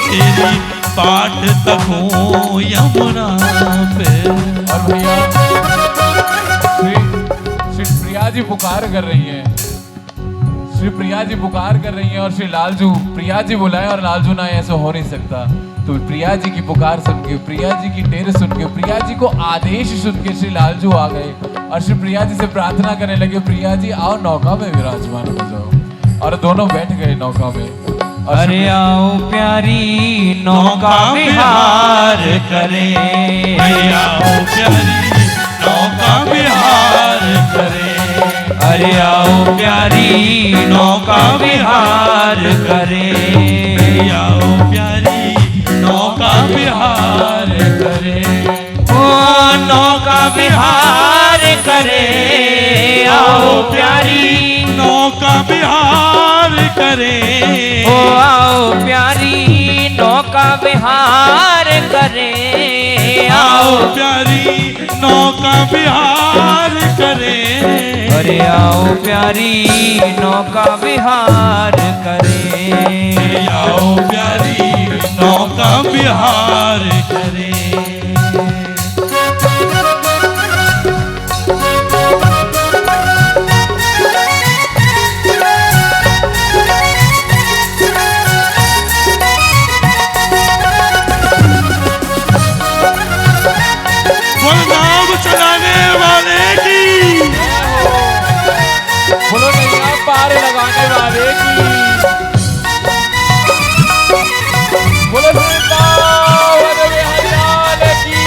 तेरी बाट तकूं यमुना पे। और भैया श्री प्रिया जी पुकार कर रही हैं, श्री प्रिया जी पुकार कर रही हैं और श्री लालजू, प्रिया जी बुलाए और लालजू ना, ऐसा हो नहीं सकता। तो प्रिया जी की पुकार सुन के, प्रिया जी की टेर सुन के, प्रिया जी को आदेश सुन के श्री लालजू आ गए और श्री प्रिया जी से प्रार्थना करने लगे, प्रिया जी आओ नौका में विराजमान हो जाओ। और दोनों बैठ गए नौका में। अरे आओ प्यारी नौका विहार करे, आओ प्यारी नौका विहार करे। अरे आओ प्यारी नौका विहार करे, आओ प्यारी नौका विहार करे। ओ नौका विहार करे, आओ प्यारी नौका विहार करे। ओ आओ प्यारी नौका विहार करे, आओ प्यारी नौका विहार करे। अरे आओ प्यारी नौका विहार करे, आओ प्यारी नौका विहार करे। नाम चलाने वाले की, बोलो नैया पार लगाने वाले की, बोलो वृंदावन विहार की,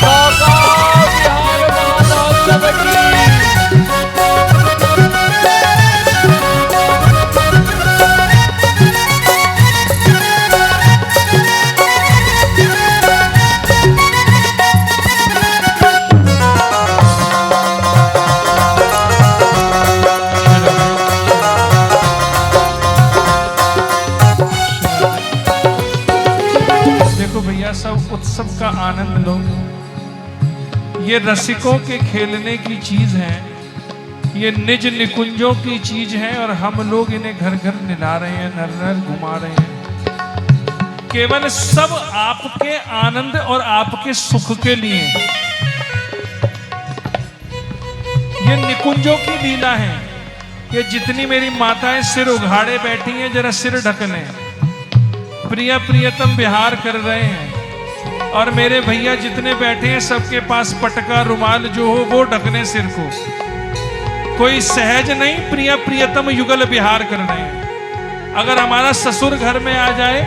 नौका विहार महोत्सव की। सब उत्सव का आनंद लो। ये रसिकों के खेलने की चीज है, ये निज निकुंजों की चीज है और हम लोग इन्हें घर घर निला रहे हैं, नर नर घुमा रहे हैं। केवल सब आपके आनंद और आपके सुख के लिए। ये निकुंजों की लीला है। ये जितनी मेरी माताएं सिर उघाड़े बैठी हैं, जरा सिर ढक लें। प्रिय प्रियतम विहार कर रहे हैं और मेरे भैया जितने बैठे हैं सबके पास पटका रुमाल जो हो वो ढकने सिर को। कोई सहज नहीं, प्रिय प्रियतम युगल विहार कर रहे हैं। अगर हमारा ससुर घर में आ जाए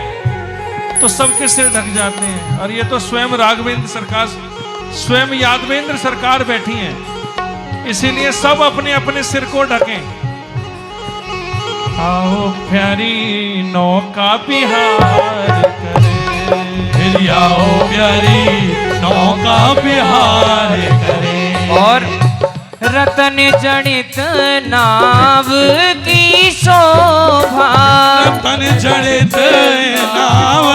तो सबके सिर ढक जाते हैं। और ये तो स्वयं राघवेंद्र सरकार, स्वयं यादवेंद्र सरकार बैठी हैं, इसीलिए सब अपने अपने सिर को ढकें। आओ प्यारी नौका विहार करे, आओ प्यारी नौका विहार करे। और रतन जड़ित नाव की शोभा, रतन जड़ित नाव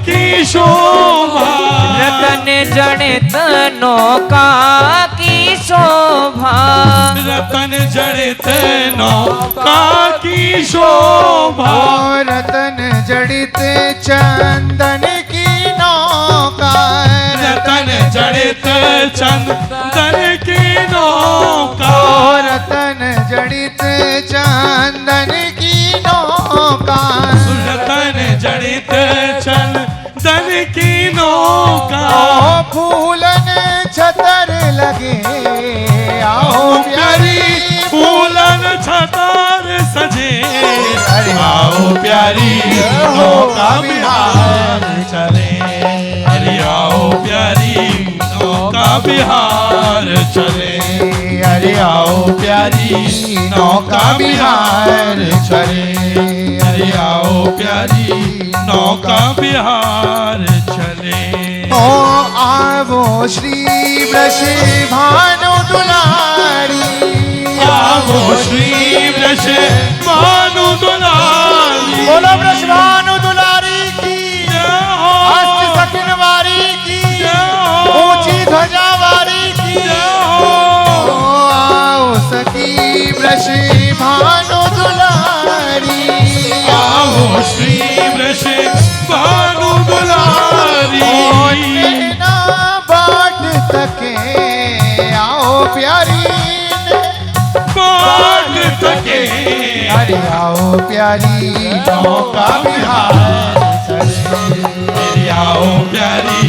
की शोभा, रतन जड़ित नौका की शोभा, रतन जड़ित नौका की शोभा, रतन जड़ित चंदन जड़ित चंदन की नौका, रतन जड़ित चंदन की नौका, रतन जड़ित चंदन की नौका, फूलन छतर लगे आओ प्यारी, फूलन छतार सजे, अरे आओ प्यारी नौका बिहार चले, अरे आओ प्यारी नौका बिहार चले, अरे आओ प्यारी नौका बिहार चले, अरे आओ प्यारी नौका बिहार चले। ओ आवो श्री वृष भानु दुलारी, आवो श्री वृष भानु दुलारी, बोलो वृष भानु दुलारी की, जय हो, अष्ट सखिनवारी की, जय हो, ऊंची ध्वजावारी की, जय हो। ओ आओ सखी वृष भानु दुलारी, आवो श्री वृष भानु दुलारी, ना बाट सके आओ प्यारी बाट सके, अरे आओ प्यारी नौका बिहार चले, अरे आओ प्यारी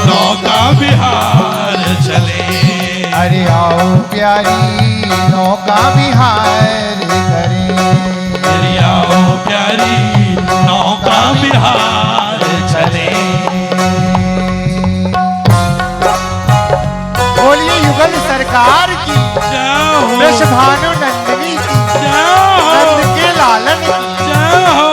नौका बिहार चले, अरे आओ प्यारी नौका बिहार करे, अरे आओ प्यारी नौका बिहार चले। बोलिए युगल सरकार की, जय हो, वृष भानु नंदिनी की, जय नंद हो, के लालन की, जय हो।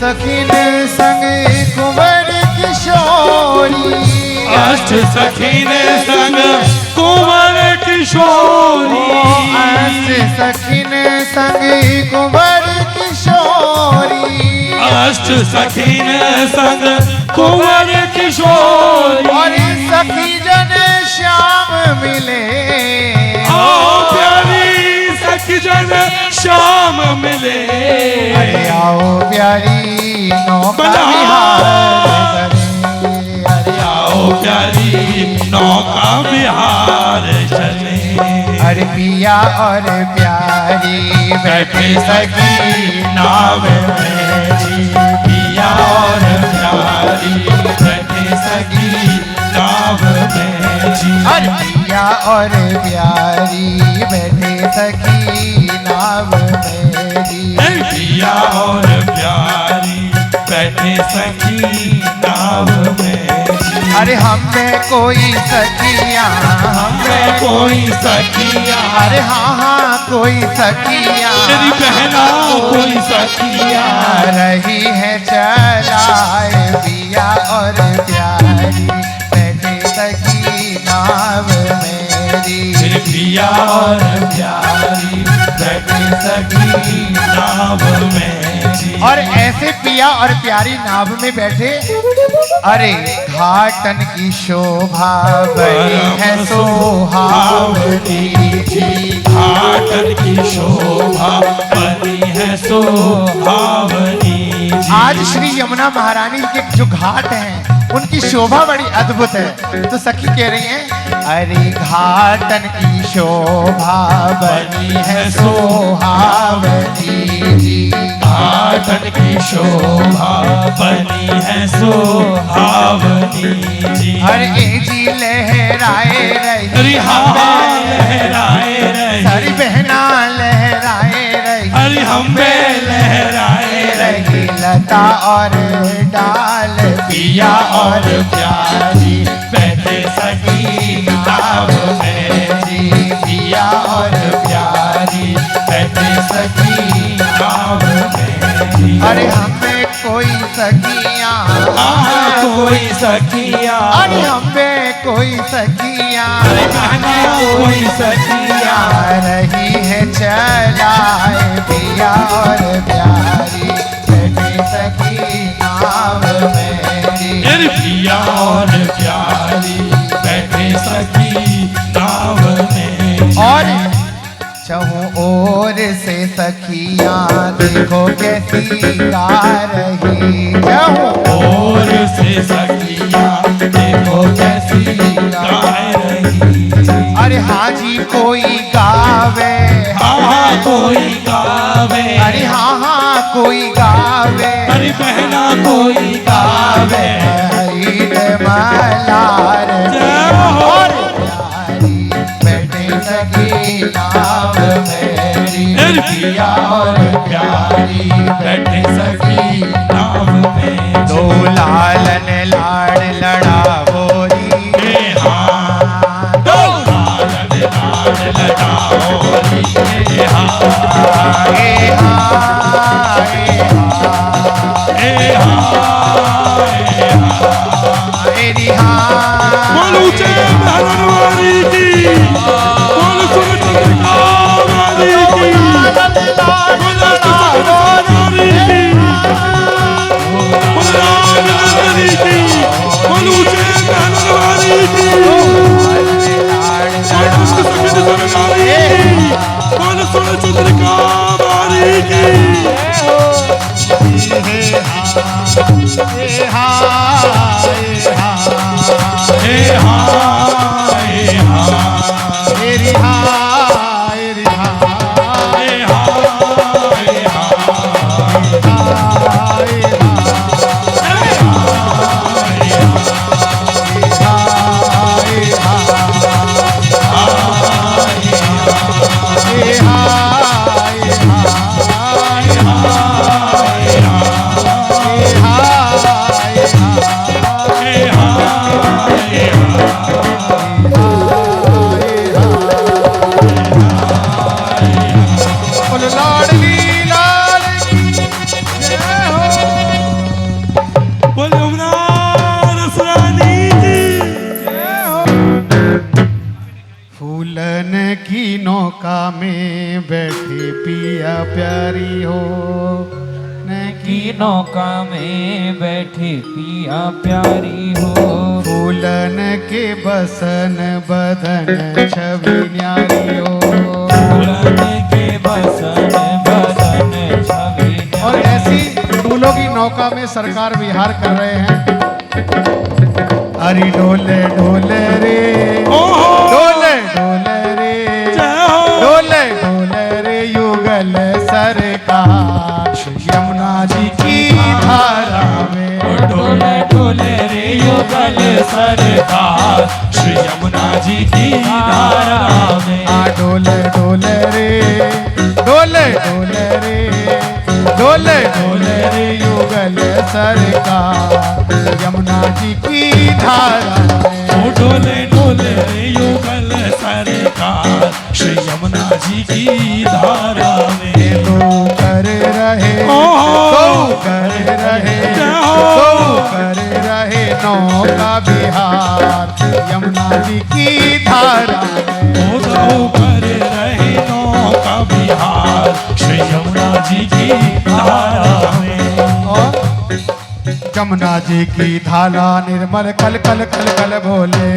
सखिन संग कुंवर किशोरी, अष्ट सखीन संग कुंवर किशोरी, अष्ट सखिन संग कुंवर किशोरी, अष्ट सखीन संग कुंवर किशोरी, और सखी जन श्याम मिले आओ प्यारी सखी जन श्याम मिले, अरे आओ प्यारी नौका बिहार करे, अरे आओ प्यारी नौका बिहार चले, अरे पिया और प्यारी बैठे सखी नाव में जी, पिया और प्यारी बैठे सखी नाव में जी, अरे पिया और प्यारी बैठे सखी नाव मेरी, पिया और प्यारी बैठे सखी नाव में जी, अरे हमें कोई सखिया, हमें कोई सखिया, अरे हाँ हाँ कोई सखिया, तेरी बहना कोई सखिया, रही है चलाए पिया और प्यारी बैठे सखी नाव मेरी, तेरी पिया और प्यारी बैठे सखी नाव में जी, और ऐसे पिया और प्यारी नाव में बैठे, अरे घाटन की शोभा बड़ी है सोहावनी जी, घाटन की शोभा बनी है सोहावनी जी, आज श्री यमुना महारानी के जो घाट हैं उनकी शोभा बड़ी अद्भुत है। तो सखी कह रही हैं, अरे घाटन की शोभा बनी है सोहावनी जी, घाटन की शोभा बनी है सोहावनी जी, अरे ए जी लहराए रही रिहा लहराए रही, सारी बहना लहराए रही, और डाल पिया और प्यारी बैठे सखी नाव में जी, पिया और प्यारी बैठे सखी नाव में जी। अरे हमें कोई सखियाँ, कोई सखिया, अरे हमें कोई सखियाँ, कोई सखिया रही है चलाए पिया और प्यारी बैठे सखी नाव मेरी। मेरे पिया और प्यारी बैठे सखी नाव में। और चहु ओर से सखियाँ देखो कैसी गा रही, चहु और से सखिया देखो कैसी गाय रही। अरे हाँ जी कोई गावे, हाँ कोई गावे, अरे हाँ हाँ कोई गावे, अरे बहना कोई गावे। मलार और प्यारी बैठे सखी नाव मेरी। मेरे पिया और प्यारी बैठे सखी नाव में। दो लालन लाड़ लड़ा बोरी, दो लालन लाड़ लगाओ रे हाँ, ए हाँ, ए एरी हाँ। बोल ऊंचे महरनवारी की, बोल सुरचंद्रिका वाली की, बोल सुरचंद्रिका की, बोल रामनंदनी की, बोल ऊंचे महरनवारी की, बोल दुष्ट सखित सरनारी की, बोल सुरचंद्रिका वाली की। ए हाँ, हे हाँ, हे हाँ, एरी हाँ, एरी हाँ, हे हाँ, हे नौका में बैठे पिया प्यारी हो, की नौका में बैठे पिया प्यारी हो। फूलन के बसन बदन छवि न्यारी हो, फूलन के बसन बदन छवि न्यारी। और ऐसी फूलों की नौका में सरकार विहार कर रहे हैं। अरे डोले डोले रे, डोले डोले रे, डोले डोले रे युगल सरकार यमुना जी की धारा में। डोले डोले रे युगल सरकार श्री यमुना जी की धारा में। डोले डोले रे, डोले डोले रे, डोले डोले रे युगल सरकार यमुना जी की धारा में। डोले डोले रे युगल सरकार श्री यमुना जी की धारा में। दो कर रहे, दो कर रहे, दो कर रहे नौका बिहार यमुना जी की धारा में। दो कर रहे नौका बिहार श्री यमुना जी की धारा में। यमुना जी की धारा निर्मल कल कल कल कल बोले,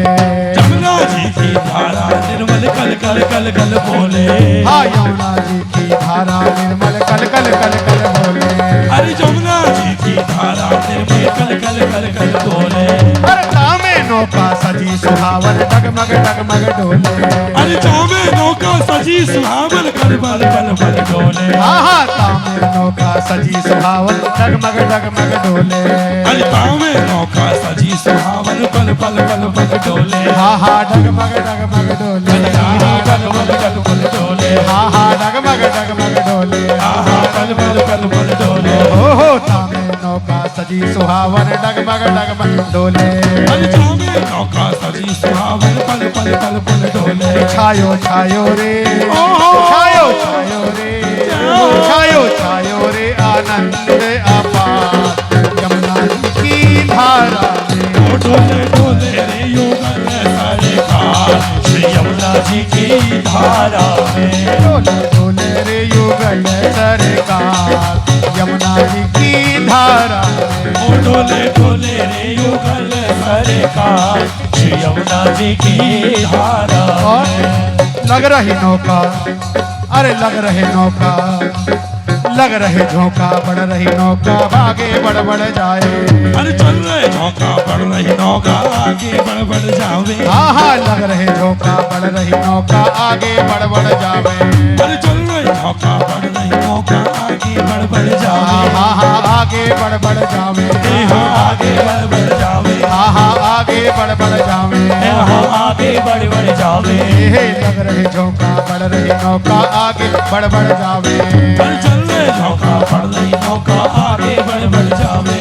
यमुना जी की धारा निर्मल कल कल कल कल बोले। हाँ यमुना जी की धारा निर्मल कल कल कल कल बोले। अरे यमुना जी की धारा निर्मल कल कल कल कल बोले। अरे तामे नौका सजी सुहावन डगमग डगमग डोले। अरे तामे नौका सजी सुहावन कल बल बल बल डोले। हाँ तामे नौका सजी सुहावन डगमग डगमग डोले। अरे तामे नौका सजी सुहावन पल पल पल पल डोले। हाँ डगमग डगमग डोले। डगमग डगमग डोले। हाँ डगमग डगमग डोले। पल पल पल पल डोले। हो तामे नौका सजी सुहावन डगमग डगमग डोले अरे जावे नौका सजी सुहावन पल पल पल पल डोले छायो छायो रे छायो छायो रे छायो छायो रे आनंद अपार यमुना जी की धारा में ओ डोले डोले रे युगल सरकार श्री यमुना जी की धारा में डोले डोले रे युगल सरकार यमुना जी की धारा में ओ डोले डोले रे युगल सरकार श्री यमुना जी की धारा और लग रही नौका अरे लग रहे नौका लग रहे झोंका बढ़ रही नौका आगे बढ़ बढ़ जाए अरे चल रहे नौका बढ़ रही नौका आगे बढ़ बढ़ जावे हाँ हाँ लग रहे झोंका बढ़ रही नौका आगे बढ़ बढ़ जावे अरे चल रहे नौका बढ़ रही नौका आगे बढ़ बढ़ जावे हाँ हाँ आगे बढ़ बढ़ जावे हाँ आगे बढ़ बढ़ जावे हाँ हाँ आगे बढ़ बढ़ जावे हाँ आगे बढ़ बढ़ जावे लग रहे झोंका बढ़ रही नौका आगे बढ़ बढ़ जावे अरे चल रहे नौका बढ़ रही नौका आगे बढ़ बढ़ जावे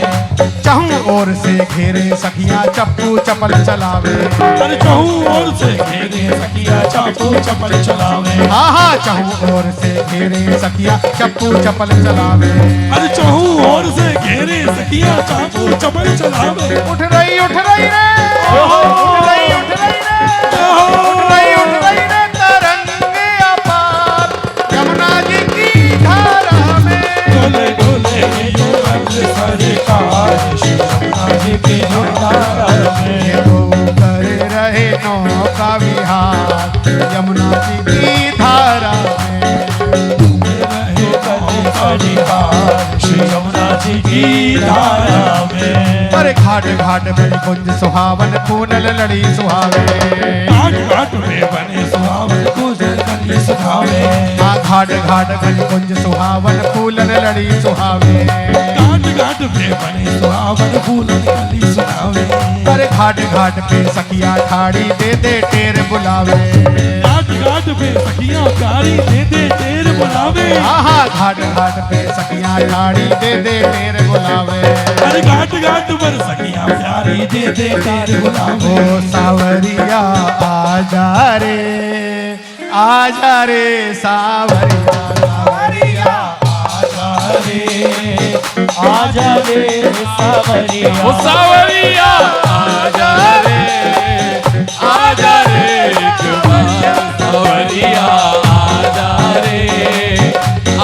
चहूं ओर से घेरे सखियां चप्पू चपल चलावे अरे चहूं ओर से घेरे सखिया चापू चपल चलावे हाँ हाँ चहूं ओर से घेरे सखियां चप्पू चपल चलावे अरे चहूं ओर से घेरे सखिया चापू चपल चलावे उठ रही रे उठ रही रे उठ रही रे तरंग अपार यमुना जी की धारा में डोले डोले युगल सरकार श्री यमुना जी की धारा में ये तो कर रहे नौका विहार यमुना जी की धारा में रहे सरकार श्री यमुना जी की धारा में पर घाट घाट बड़ी कुंज सुहावन पूनल लड़ी सुहावे घाट घाट में बने सुहावन कुंजल कली सुहावे हाँ घाट घाट बड़ी कुंज सुहावन फूलन लड़ी सुहावे घाट घाट में बने सुहावन फूल कली सुहावे पर घाट घाट पे सखिया ठाड़ी दे दे टेर बुलावे घाट घाट पे सखियां कारी दे दे तेर बुलावे हाँ हाँ घाट घाट पे सखिया ठाड़ी दे दे टेर बुलावे अरे घाट घाट पर सखियां प्यारी दे दे तेर बुलावे ओ सावरिया आजा रे सावरिया सावरिया आजा रे सावरिया ओ सावरिया आजा रे एक बार सावरिया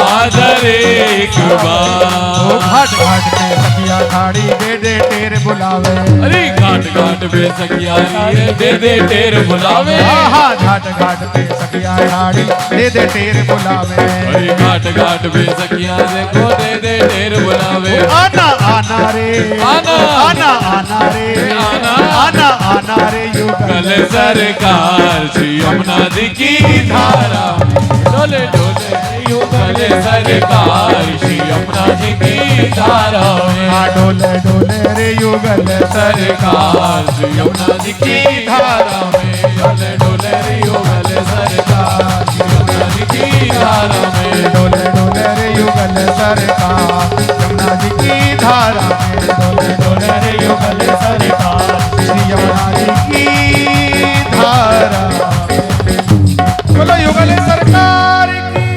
आजा रे एक बार ओ घाट घाट पे सखिया ठाड़ी दे दे टेर बुलावे अरे घाट घाट पे सखिया दे दे टेर बुलावे हाँ घाट घाट पे सखिया ठाड़ी दे दे टेर बुलावे अरे घाट घाट पे सखिया देखो दे दे टेर बुलावे आना आना रे आना आना आना रे आना आना आना रे युगल कल सरकार श्री यमुना जी की धारा डोले डोले युगल सरकार श्री यमुना जी की धारा में हाँ डोले डोले रे युगल सरकार श्री यमुना जी की धारा में डोले डोले रे युगल सरकार श्री यमुना जी की धारा में डोले डोले रे युगल सरकार यमुना जी की धारा में डोले डोले रे युगल सरकार श्री यमुना जी की धारा बोलो युगल सरकार की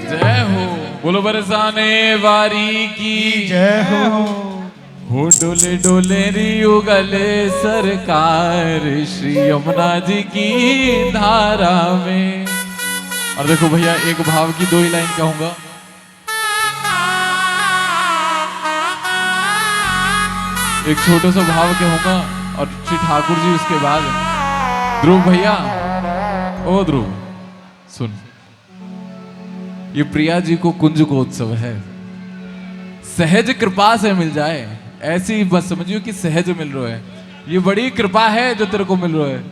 जय हो बोलो बरसाने वारी की जय हो डोले डोले रे युगल सरकार श्री यमुना जी की धारा में। और देखो भैया एक भाव की दो ही लाइन कहूंगा। एक छोटा सा भाव कहूंगा और श्री ठाकुर जी उसके बाद। ध्रुव भैया ओ ध्रुव सुन, ये प्रिया जी को कुंज को उत्सव है, सहज कृपा से मिल जाए ऐसी बस समझियो कि सहज मिल रहा है। ये बड़ी कृपा है जो तेरे को मिल रहा है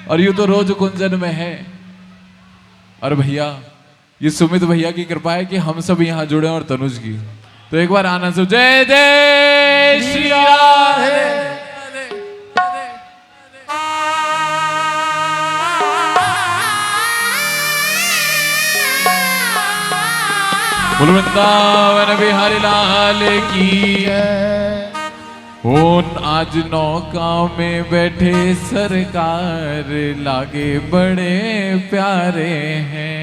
और ये तो रोज कुंजन में है। और भैया ये सुमित भैया की कृपा है कि हम सब यहाँ जुड़े और तनुज की। तो एक बार आनंद से जय जय श्री राधे। बोल वृंदावन बिहारी लाल की ओ आज नौका में बैठे सरकार लागे बड़े प्यारे हैं।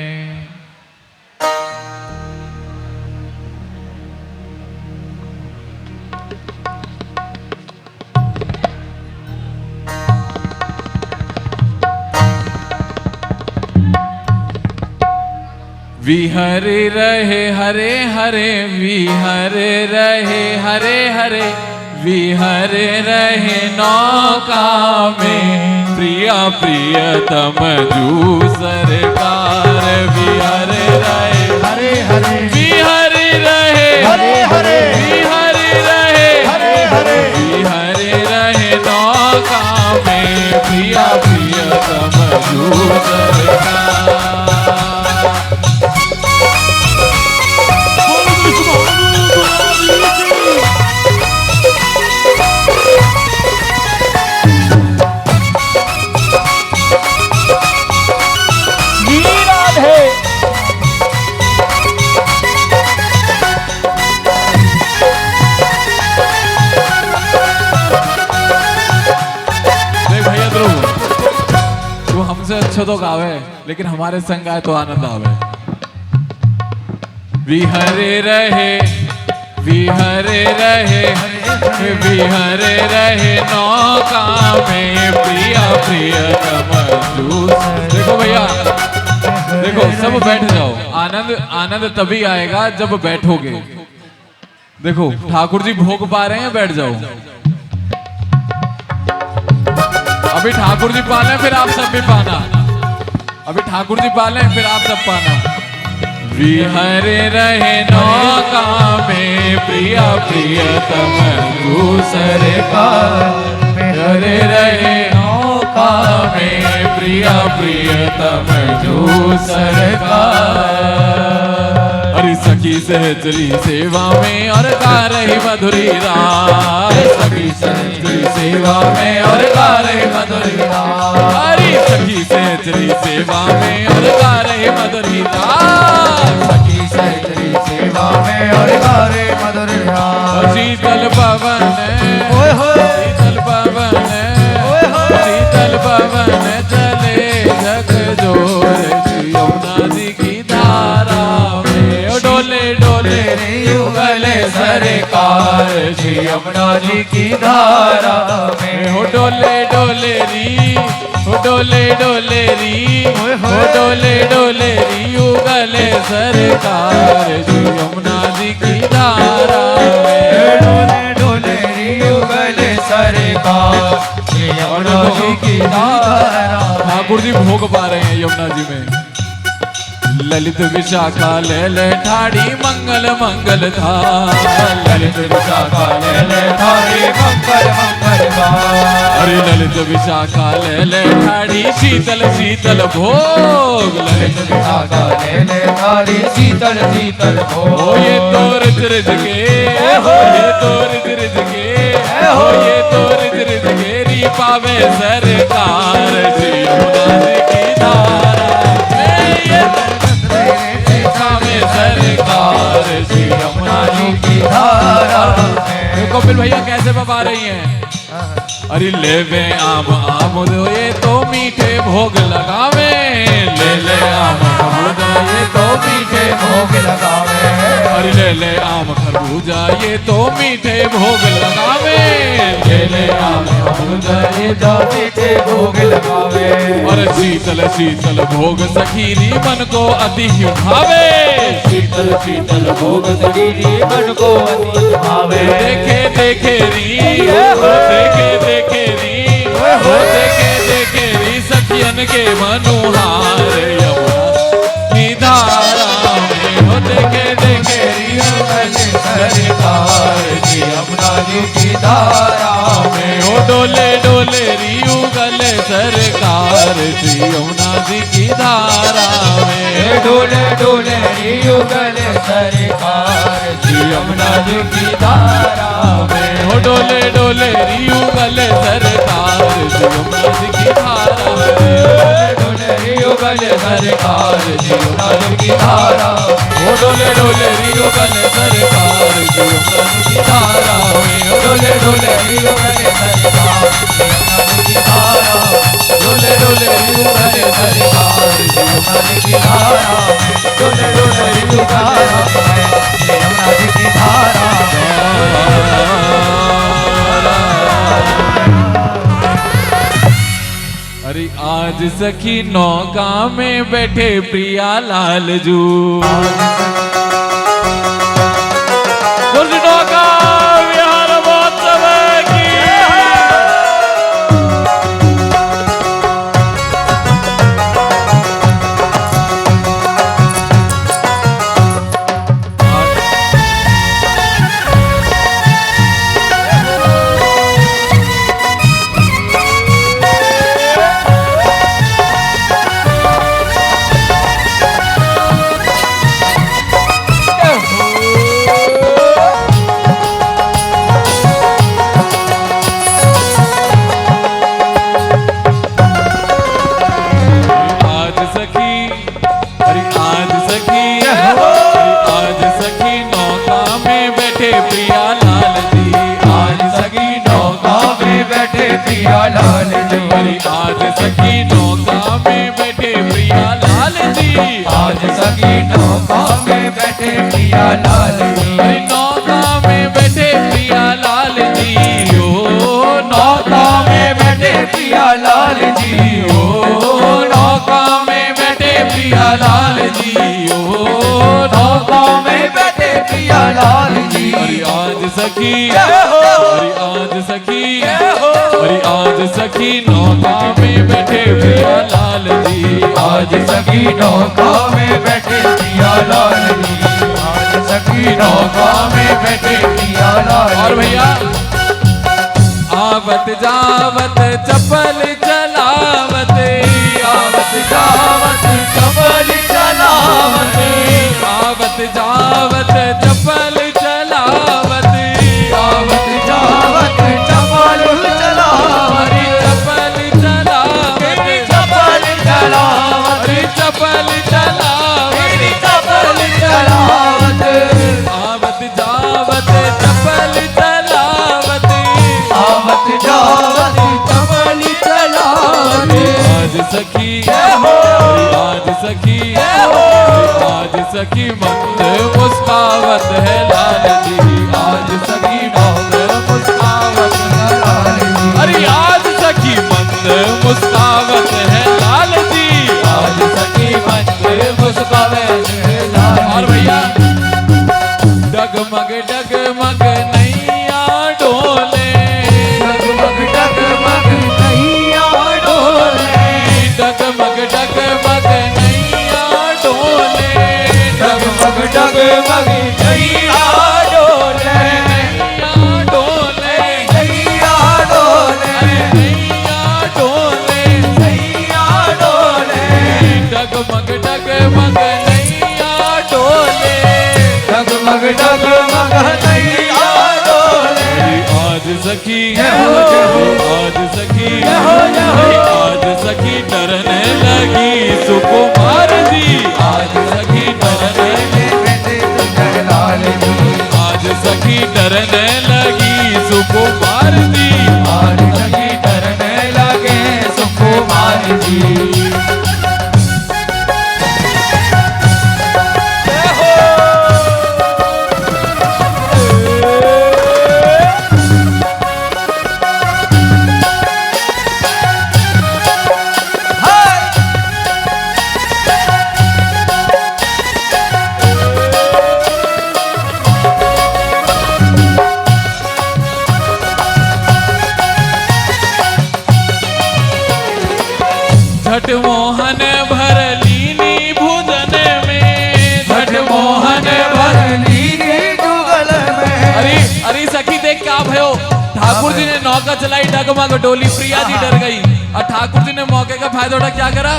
विहरे रहे हरे हरे विहरे रहे हरे हरे विहरे रहे नौका में प्रिया प्रियतम जू सरकार विहरे रहे हरे हरे विहरे रहे हरे हरे विहरे रहे हरे हरे विहरे रहे नौका में प्रिया प्रियतम जू सरकार। अच्छा तो गावे लेकिन हमारे संग आए तो आनंद आवे। विहरे रहे विहरे रहे विहरे रहे नौका में प्रिया प्रियतम जू। देखो भैया देखो सब बैठ जाओ। आनंद आनंद तभी आएगा जब बैठोगे। देखो ठाकुर जी भोग पा रहे हैं, बैठ जाओ। अभी ठाकुर जी पाले फिर आप सब भी पाना। अभी ठाकुर जी पाले फिर आप सब पाना। विहरे रहे नौका में प्रिया प्रियतम जू सरकार विहरे रहे नौका में प्रिया प्रियतम जू सरकार। अरे सखी सहचरी सेवा में और गा रही मधुरी रात सखी सहचरी सेवा में और गा रही मधुरी रात। अरे सखी सहचरी सेवा में और गा रही मधुरी रात सखी सहचरी सेवा में और गा रही मधुरी रात। शीतल पवन ओए होए शीतल पवन ओए होए शीतल पवन चले जग जोर यमुना जी की धारा में डोले डोले युगल सरकार श्री यमुना जी की धारा में हो डोले डोले री हो डोले डोले री हो डोले डोले री युगल सरकार श्री यमुना जी की धारा में डोले डोले युगल सरकार श्री यमुना जी की धारा। ठाकुर जी भोग पा रहे हैं यमुना जी में। ललित विशाखा ले ले ठाड़ी मंगल मंगल था ललित विशाखा ले ले ठाड़ी मंगल मंगल था। अरे ललित विशाखा ले ले ठाड़ी शीतल शीतल भोग ललित विशाखा ले ले ठाड़ी शीतल शीतल भोग। ओ ये तो रिज रिज के ये तो रिज रिज के हो ये तो रिज रिज के री पावे सरकार श्री यमुना जी की धारा में ये सरकार श्री यमुना जी की धारा। देखो फिर भैया कैसे बता रही हैं। अरे ले वे आम आम दो ये तो मीठे भोग लगावे ले ले आम खरबूजा ये तो मीठे भोग लगावे। अरे ले ले आम खरबूजा ये तो मीठे भोग लगावे ले ले आम खरबूजा ये तो मीठे भोग लगावे। और शीतल शीतल भोग सखीरी मन को अति भावे शीतल शीतल भोग सखीरी मन को अति भावे। देखे देखे री देखे देखे री हो देखे देखे री सखियन के मनुहार यमुना की धारा में हो देखे देखे री सरकार जी यमुना जी की धारा में हो डोले डोले री उगल सरकार जी यमुना जी की धारा में डोले डोले युगल सरकार श्री यमुना जी की धारा में हो डोले डोले री उगल सरकार जी यमुना जी की धारा में डोले युगल सरकार श्री यमुना जी की धारा हो डोले डोले री यमुना जी की धारा में डोल डोल युगल है ये यमुना जी की धारा अरे आज सखी नौका में बैठे प्रिया लालजू नौका विहार महोत्सव की प्रिया लाल जी आज सखी नौका में बैठे प्रिया लाल जी आज सखी नौका में बैठे प्रिया लाल जी नौका में बैठे प्रिया लाल जी ओ नौका में बैठे प्रिया लाल जी ओ नौका में बैठे प्रिया लाल जी ओ नौका में बैठे प्रिया लाल जी आज सखी आज सखी अरे आज सखी नौका में बैठे प्रिया लाल जी आज सखी नौका में बैठे प्रिया लाल जी आज सखी नौका में बैठे प्रिया लाल और भैया आवत जावत चपल चलावत आवत जावत चपल चलावत आवत जावत चपल चलावत आवत जावत चपल चलावत चपल चलावत चपल चलावत चपल चलावत चपल चलावत आवत जावत चपल चलावत आवत जावत चपल चलावत आज सखी आज सखी आज सखी मंद मुस्कावत है लाल जी आज सखी मंद मुस्कावत है लाल जी अरे आज सखी मंद मुस्कावत है लाल जी आज सखी मंद मुस्कावत है लाल जी और भैया डगमग डगमग नैया डोले डगमग डगमग नैया डोले डगमग डगमग नैया डोले डगमग डगमग नैया डोले नैया डोले नैया डोले नैया डोले नैया डोले डगमग डगमग नैया डोले डगमग डगमग नैया डोले आज सखी जय हो आज सखी हो जय हो आज सखी डरने लगी सुकुमार जी आज सखी डरने बैठे सुंदर लाल जी आज सखी डरने लगी सुकुमार जी आज सखी डरने लगे सुकुमार जी झट मोहन भर लीनी भुजन में झट मोहन भर जुगल में अरे अरे सखी देख क्या भयो ठाकुर जी ने नौका चलाई डगमग डोली प्रिया जी डर गई और ठाकुर जी ने मौके का फायदा उठा क्या करा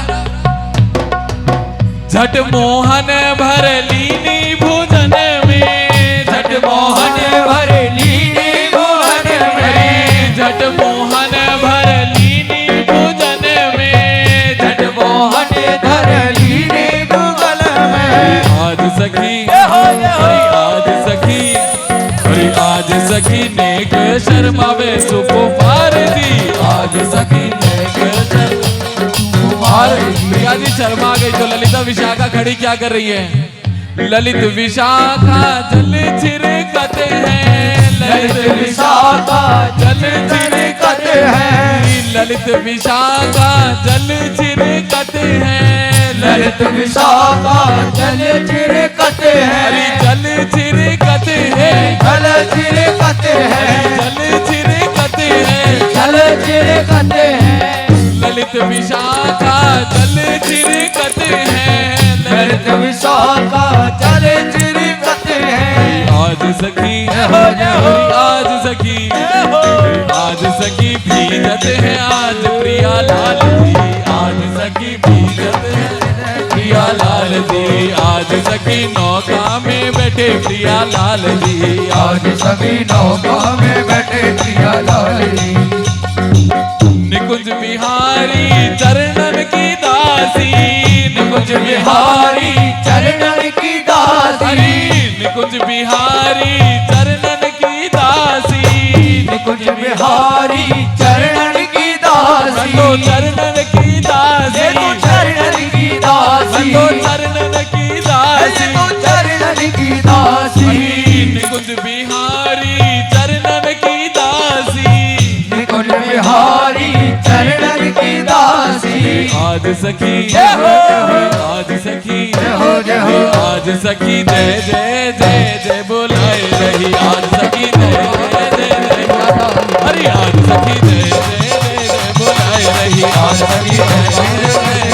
झट मोहन भर लीनी भुजन में झट मोहन भर लीनी भुवन में झट मोहन भर लीनी भुजन में झट मोहन धर लीनी जुगल में आज सखी अरे आज सखी अरे आज सखी नेक शर्मावे सुकुमार जी आज सखी नेक शर्मार प्रिया जी शर्मा गई तो ललिता विशाखा खड़ी क्या कर रही है? ललित विशाखा जल छिड़कते हैं, ललित विशाखा जल छिड़कते हैं, ललित विशाखा जल छिड़कते हैं, ललित विशाखा जल छिड़कते हैं, हरी जल छिड़कते हैं, जल छिड़कते हैं, जल छिड़कते हैं, जल छिड़कते हैं, ललित विशाखा जल छिड़कते हैं, ललित विशाखा जल छिड़कते हैं। आज सखी हो जाओ, आज सखी आज सखी भीजते हैं, आज प्रिया लाल जी, आज सखी भीजते हैं प्रिया लाल जी, आज सखी नौका में बैठे प्रिया लाल जी, आज सभी नौका में बैठे प्रिया लाल जी। निकुंज बिहारी चरणन की दासी, निकुंज बिहारी चरणन की दासी, निकुंज बिहारी चरणन की दासी, निकुंज बिहारी चरणन की दासी, तो चरणन की दासी, ये तो चरणन की दासी, तो चरणन की दासी, ये तो चरणन की दासी, निकुंज बिहारी चरणन की दासी, निकुंज बिहारी चरणन की दासी। आज सखी जय हो, आज सखी जय हो, जय हो, आज सखी जय जय जय जय बोलाए रही, आज सखी जय जय जय जय, अरे आज सखी जय जय जय जय बोलाए रही, आज सखी जय जय जय,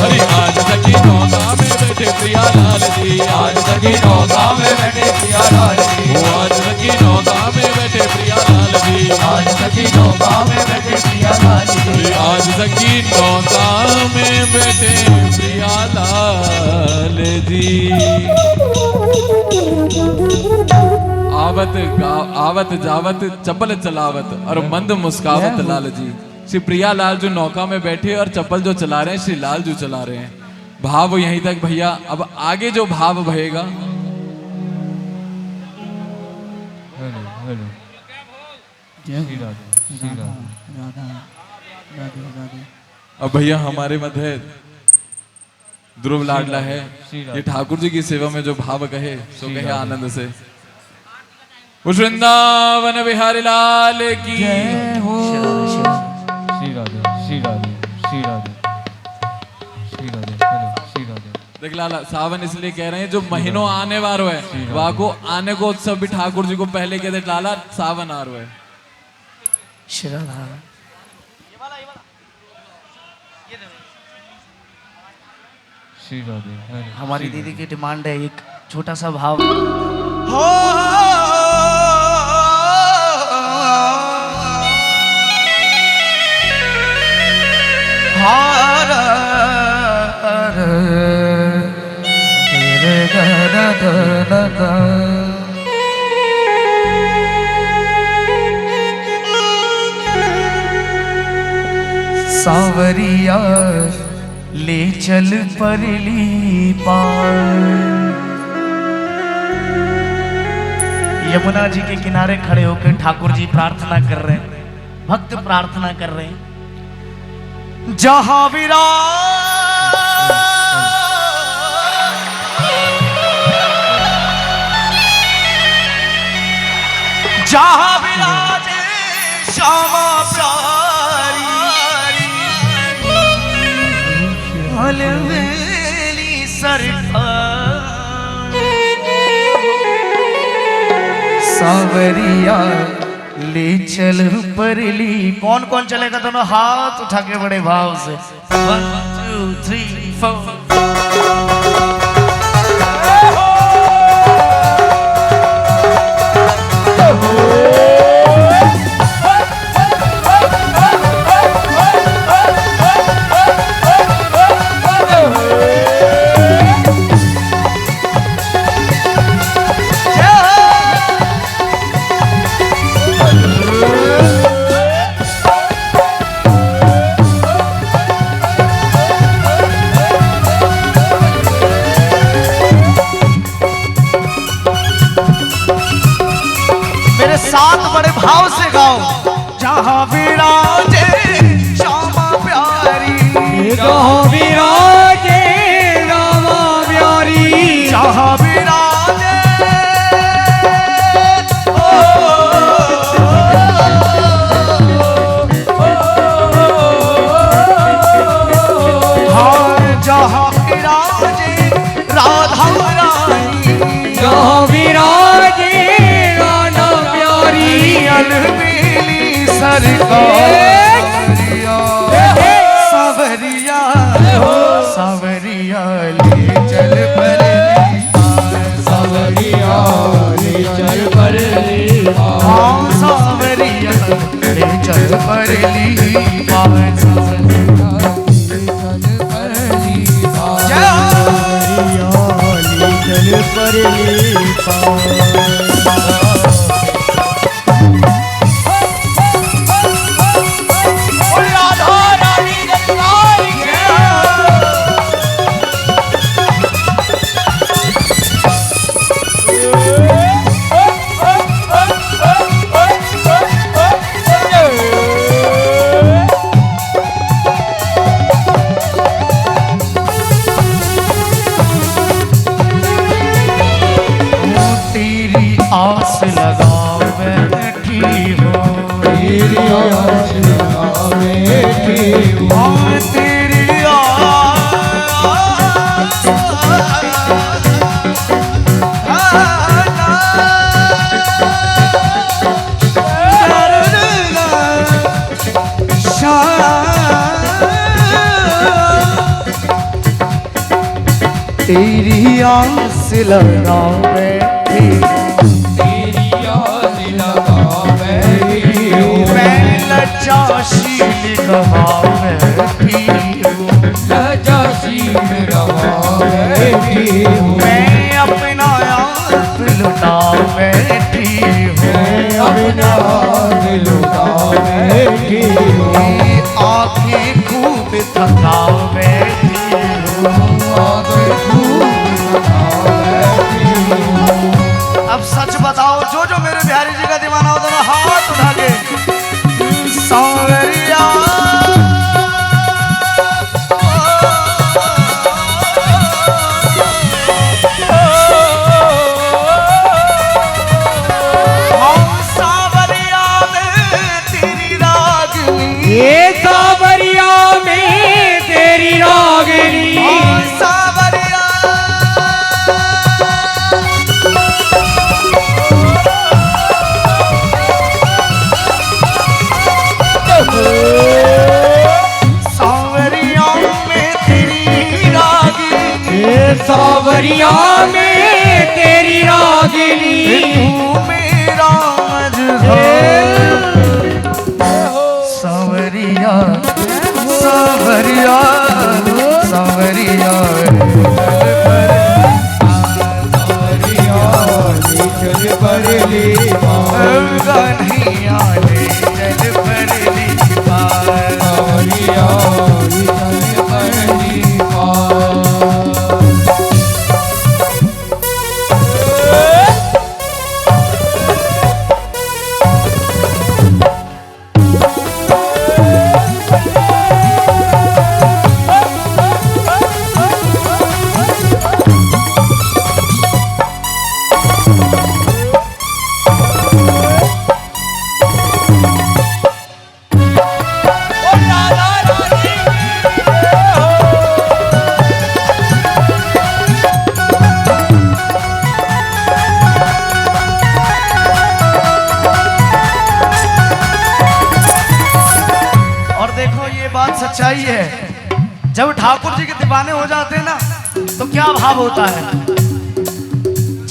अरे आज सखी नौका में बैठे प्रिया लाल जी, आज सखी नौका में बैठे प्रिया लाल जी, वो आज सखी नौका में बैठे प्रिया लाल जी, आज सखी नौका में बैठे प्रिया लाल जी, आज सखी नौका में बैठे प्रिया लाल जी। आवत जावत चपल चलावत और मंद मुस्कावत लाल जी। श्री प्रिया लाल जो नौका में बैठे और चप्पल जो चला रहे हैं श्री लाल जो चला रहे हैं। भाव यहीं तक भैया, अब आगे जो भाव बहेगा। अब भैया हमारे मध्य ध्रुव लाडला है, ये ठाकुर जी की सेवा में जो भाव कहे सो कहे आनंद से। उस वृंदावन बिहारी लाल की जय हो। देख लाला, सावन इसलिए कह रहे हैं जो महीनों आने वालो है वाको आने को उत्सव भी ठाकुर जी को पहले कहते लाला सावन आ रहा है। हमारी दीदी की डिमांड है एक छोटा सा भाव। सांवरिया ले चल परली पार। यमुना जी के किनारे खड़े होकर ठाकुर जी प्रार्थना कर रहे हैं, भक्त प्रार्थना कर रहे हैं। जहां विराज जहां विराजे श्यामा प्यारी अलवेली सरकार। सांवरिया ले चल परली। कौन कौन चलेगा? दोनों हाथ उठा के बड़े भाव से 1 2 3 4। साथ बड़े भाव से गाओ। जहां विराजे श्यामा प्यारी, जहां विराजे सरकारिया सावरिया सावरिया ले चल परली सावरिया ले चल परली हाँ सावरिया ले चल परली आस लगा बैठी हो तेरी आस लगा बैठी हो तेरी तेरी आस लगा बैठी लज्जाशील गवा बैठी हूँ लज्जाशील गवा बैठी हूँ मैं अपना आप लुटा बैठी हूँ अपना हाथ लुटा बैठी हूँ आँखें खूब थका बैठी हूँ आँखें खूब थका बैठी हूँ। अब सच बताओ जो जो मेरे बिहारी जी का दीवाना हो तो हाथ उठा के सावरिया सावरिया में तेरी रागनी ये सावरिया में तेरी रागिनी सावरिया सावरिया में तेरी रागिनी सावरिया में तेरी रागिनी तू मेरा मजहर सावरिया सावरिया सावरिया चल परली गनिया ले चल परली सावरिया चल परली सच्चाई है। जब ठाकुर जी के दीवाने हो जाते हैं ना तो क्या भाव होता है,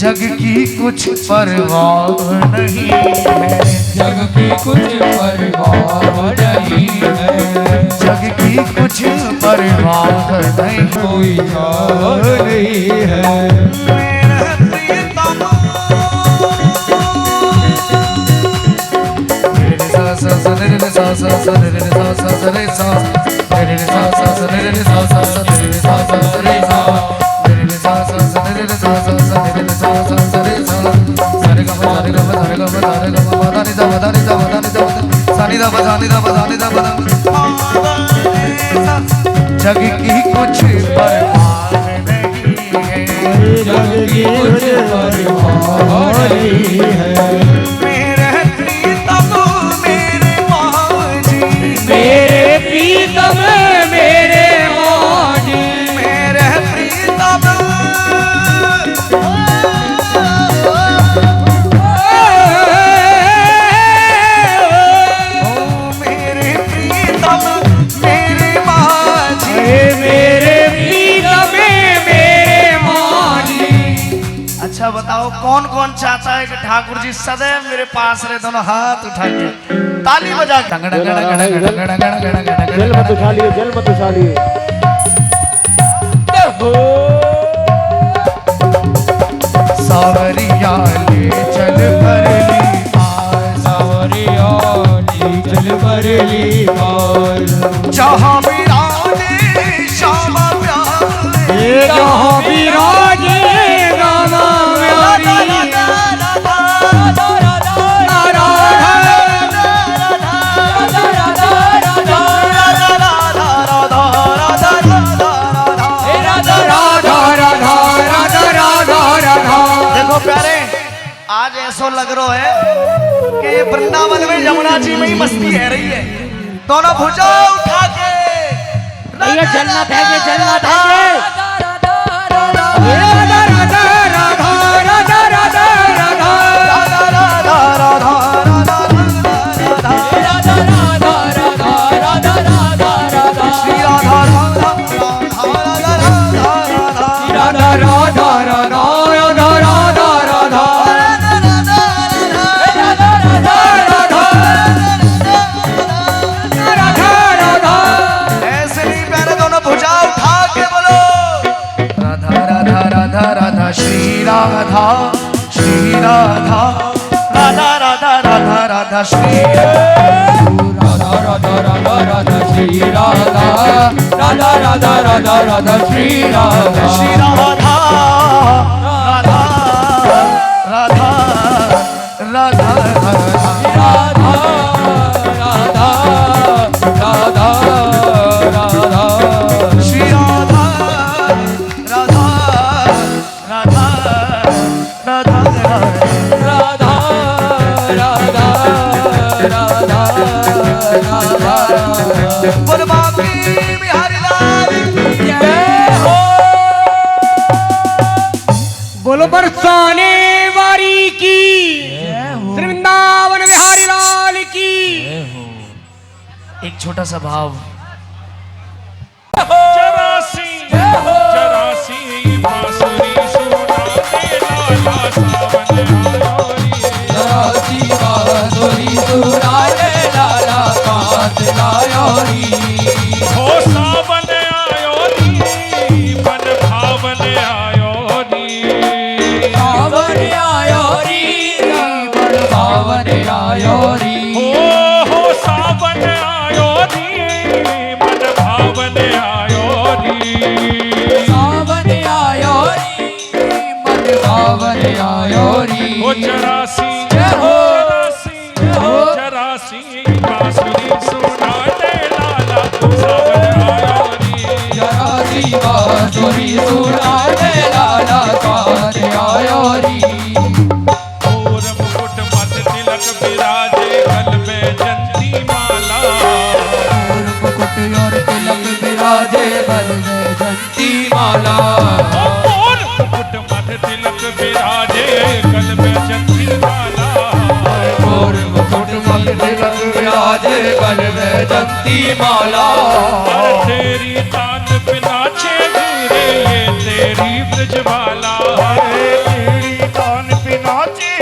जग की कुछ परवाह नहीं है, जग की कुछ परवाह नहीं है, जग की कुछ परवाह नहीं, कोई चाह नहीं है। मेरा प्रीतम मेरे सा सा सा रे रे सा सा सा रे रे सा सा सा रे सा रे रे सा सा सा रे रे सा सा सा रे रे सा सा सा रे सा रे रे सा सा सा रे रे सा सा सा रे रे सा सा सा रे सा सा रे ग म सा रे ग म सा रे ग म सा रे ग म प दा नि दा प दा नि दा प दा नि दा सा नि दा प दा नि दा प दा नि दा प दा जग की कुछ परवाह नहीं है, जग की कुछ परवाह नहीं है। मेरे प्रीतम मेरे माजी, मेरे प्रीतम मेरे माजी, मेरे प्रीतम बताओ कौन कौन चाहता है कि ठाकुर जी सदैव मेरे पास रहे, दोनों हाथ उठा के ताली बजा के जल मत उछालिए, जल मत उछालिए। सावरिया ले चल भरली मार, सावरिया ले चल भरली मार, जहाँ विराजे श्यामा प्यारे, जहाँ विराजे रामा प्यारी, देखो प्यारे, आज ऐसा लग रहा है कि ये वृंदावन में यमुना जी में ही मस्ती है रही है। दोनों भुजा उठा के ये जलना फेंके, जलना फेंके। ऐसे नहीं प्यारे, दोनों भुजा उठा के बोलो राधा राधा राधा राधा श्री राधा, श्री राधा, राधा राधा राधा राधा श्री राधा राधा राधा राधा श्री राधा, राधा राधा राधा राधा श्री राधा, श्री राधा, राधा राधा राधा राधा राधा राधा राधा श्री राधा, राधा राधा राधा राधा राधा राधा राधा। बोल बापी बिहारी लाल बोलो बरसाने वारी की, श्री वृंदावन बिहारी लाल की। एक छोटा सा भाव चरासी चरासी बांसुरी सुनाते लाला सावन आयोरी, चरासी बांसुरी सुनाते लाला कांत लायोरी, हो सावन आयोरी मन भावन आयोरी, सावन आयोरी मन भावन आयोरी, हो सावन आयोरी मन भावन आयोरी, सावन आयोरी मन भावन आयोरी, हो चरासी चरासी बांसुरी सुनाते लाला सावन आयोरी, चरासी बांसुरी सुनाते लाला कांत आयोरी, और मुकुट मत तिलक विराजे गल में जंती माला, और मुकुट और तिलक विराजे गल में जंती माला, और मुकुट मत तिलक विराजे गल में जंती माला, और मुकुट मत तिलक विराजे गल में जंती माला, अरे तेरी तान बिना छे गिरे ये तेरी ब्रजवाला, तेरी तान बिना छे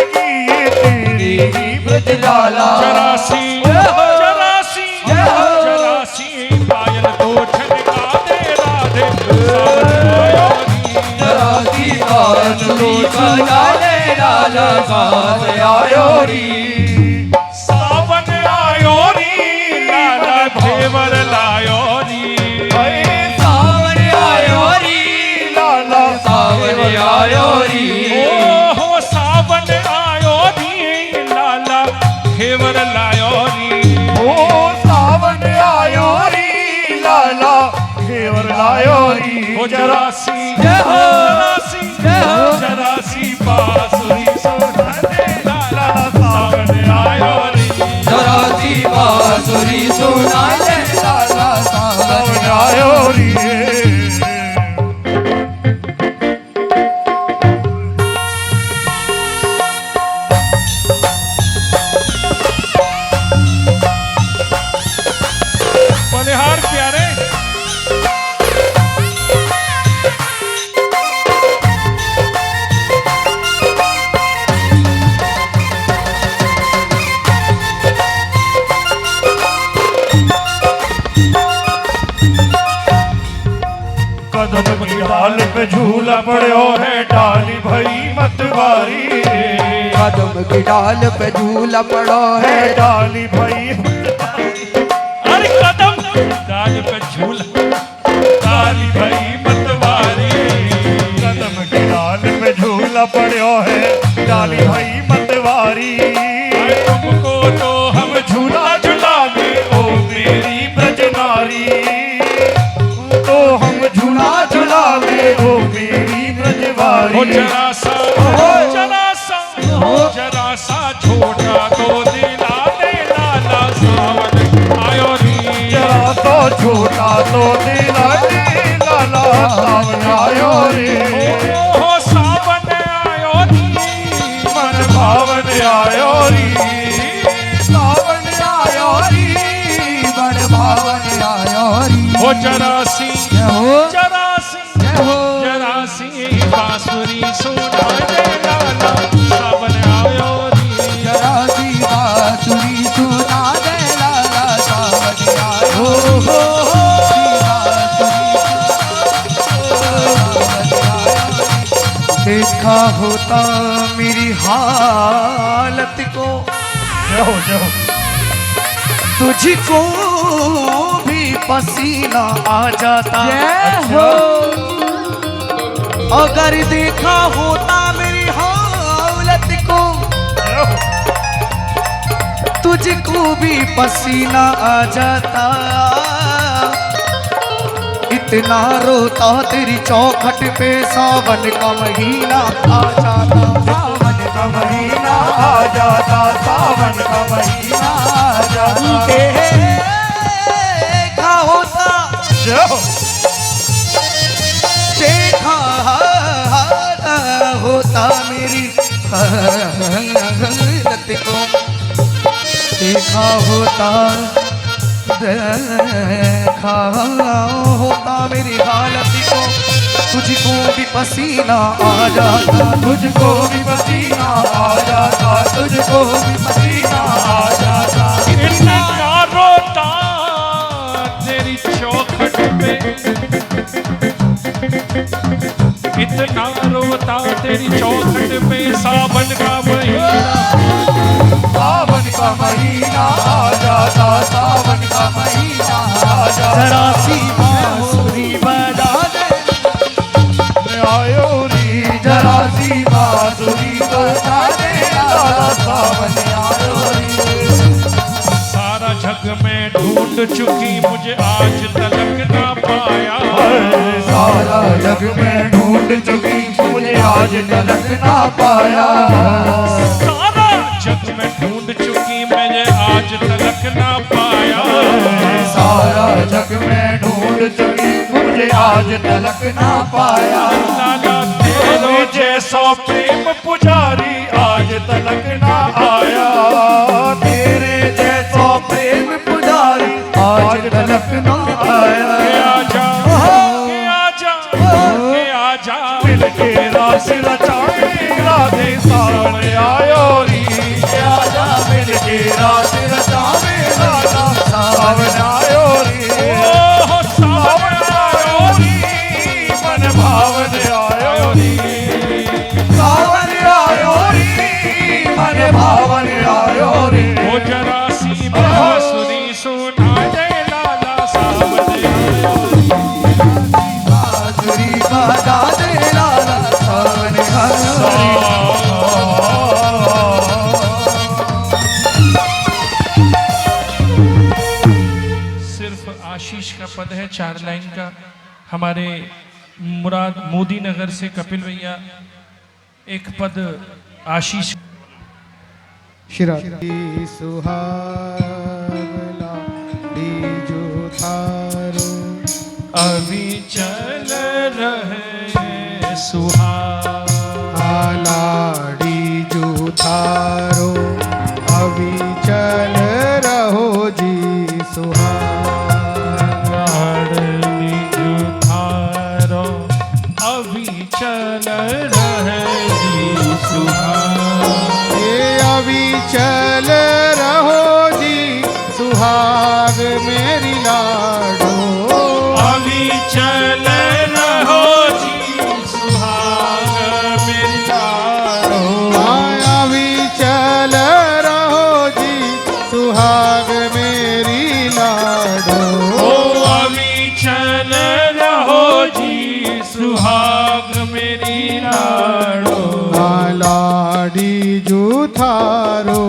ये तेरी ब्रजलाला, चरासी चरासी चरासी पायल दो छनका दे राधे सावन आयोरी, चरासी बांसुरी बजाले लाला कांत आयोरी, सावन आयोरी लाला घेवर लायोरी, सावन आयोरी लाला सावन आयोरी, हो सावन आयोरी लाला घेवर लायोरी, सावन आयोरी लाला घेवर लायोरी, हो चरासी चरासी चरासी बांसुरी सुनाते लाला सावन आयोरी, चरासी बांसुरी सुनाते लाला सावन आयोरी, बलिहार प्यारे पे झूला पड़ो है डाली भई मतवारी कदम की डाल पे झूला पड़ो है डाली भई अरे कदम डाल पे झूला डाली भई मतवारी कदम की डाल पे झूला पड़ो है डाली भई मतवारी तुमको तो हम झूला झूला दे ओ मेरी ब्रजनारी तो हम झूला झूला दे ओ मेरी ब्रजवारी जरा सा छोटा तो दिला दे लाला सावन आयो री जरा तो छोटा तो दिला दे लाला सावन आयो रे ओ सावन आयो री मन भावन आयो री सावन आयो री बड़ भावन आयो री ओ जरासी हो बांसुरी सुना दे लाला सावन आयो री जरासी बांसुरी सुना दे लाला सावन आयो देखा होता मेरी हालत को जाओ तुझको भी पसीना आ जाता अच्छा। अगर देखा होता मेरी हालत को तुझको भी पसीना आ जाता इतना रोता तेरी चौखट पे सावन का महीना आ जाता सावन का महीना आ जाता सावन का महीना आ जाता देखा होता जाओ देखा होता मेरी हालत को देखा होता मेरी हालत को तुझको भी पसीना आ जाता तुझको भी पसीना आ जाता तुझको भी पसीना आ जाता इतना रोता तेरी चौखट पे इतना रोता तेरी चौखट पे सावन का महीना सावन का महीना आ जाता सावन का महीना आ जाता जरा सी बांसुरी बजा दे आयो री जरा सी बांसुरी बजा दे लाला सावन आयो रे सारा जग में ढूंढ चुकी मुझे आज तलक ना पाया सारा जग में ढूंढ चुकी मुझे आज तलक ना पाया सारा जग में ढूंढ चुकी मुझे आज तलक ना पाया सारा जग में ढूंढ चुकी मुझे आज तलक ना पाया लाला तेरे जैसा प्रेम पुजारी आज तलक ना आया तेरे जैसा प्रेम पुजारी आज तलक ना आया आजा मिल के रास रचाए राधे सावन आयो री आजा मिल के रास रचाए राधा सावन आयो री सावन आयो री मन भावन आयो री सावन आयो री मन भावन आयो री वो जरा सी बांसुरी सुना दे लाला सावन आयो बांसुरी बजा दे लाला सावन आयो रे सिर्फ आशीष का पद है 4 लाइन का। हमारे मुराद मोदी नगर से कपिल भैया एक पद आशीष सुहावला डीजो थारो अभी चल रहे सुहाना डीजो थारो अभी चल रहो जी सुहानी जुठारो अभी चल रहे जी सुहाना अभी चल रहो जी सुहाग मेरी लाडो अभी चल रहो जी चल रहो जी सुहाग मेरी लाड़ो। लाड़ी जूथारो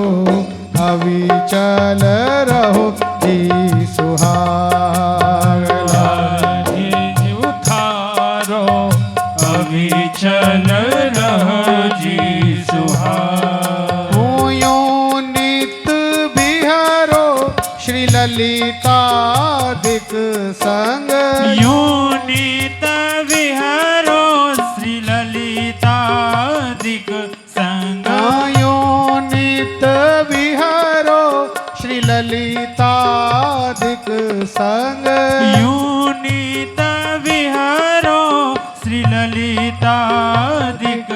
अभी चल रहो जी सुहाग। लाड़ी उतारो अभी चल रहो जी सुहाग। यूं नित बिहारो श्री ललितादिक संग। यूनित विहारो श्री ललितादिक संग। यूं नित बिहारो श्री ललितादिक संग। यूनित विहारो श्री ललितादिक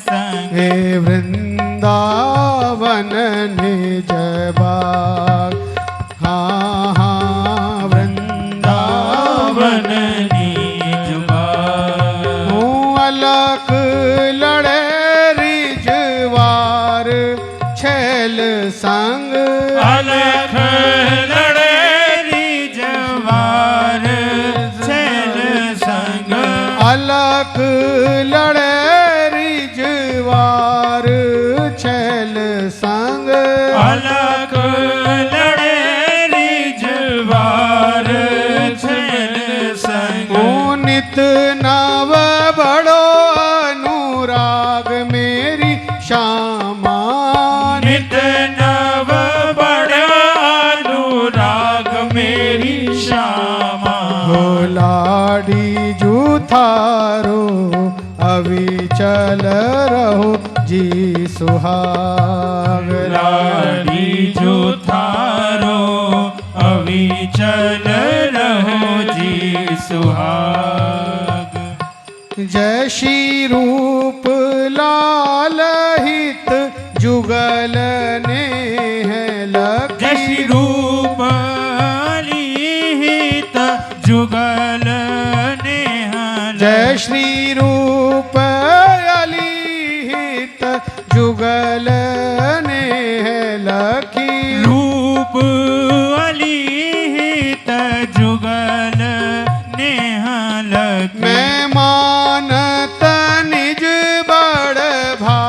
संग। हे वृंदावन निज बाग। हाँ हाँ वृंदावन निज बाग। हूँ अलख लड़े रिजवार छैल संग। अलख लड़े रिजवार छैल संग। अलख लड़े रिजवार छैल संग। अलख लड़े रिजवार छैल संग। नित नव बड़ो अनुराग मेरी श्यामा। नित नव बड़ा अनुराग मेरी श्यामा। हो लाड़ी जूथारो अभी चल रहो जी सुहाग। लाड़ी जो थारो अभी चल रहो जी सुहाग। जय श्री रूप लाल हित जुगल ने है लखी। जय श्री रूप लिहित जुगल नेहल। जय श्री रूप अलिहित जुगल ने है लखी। रूप अलिहित जुगल नेहल। मैं मानत निज बड़ भाग।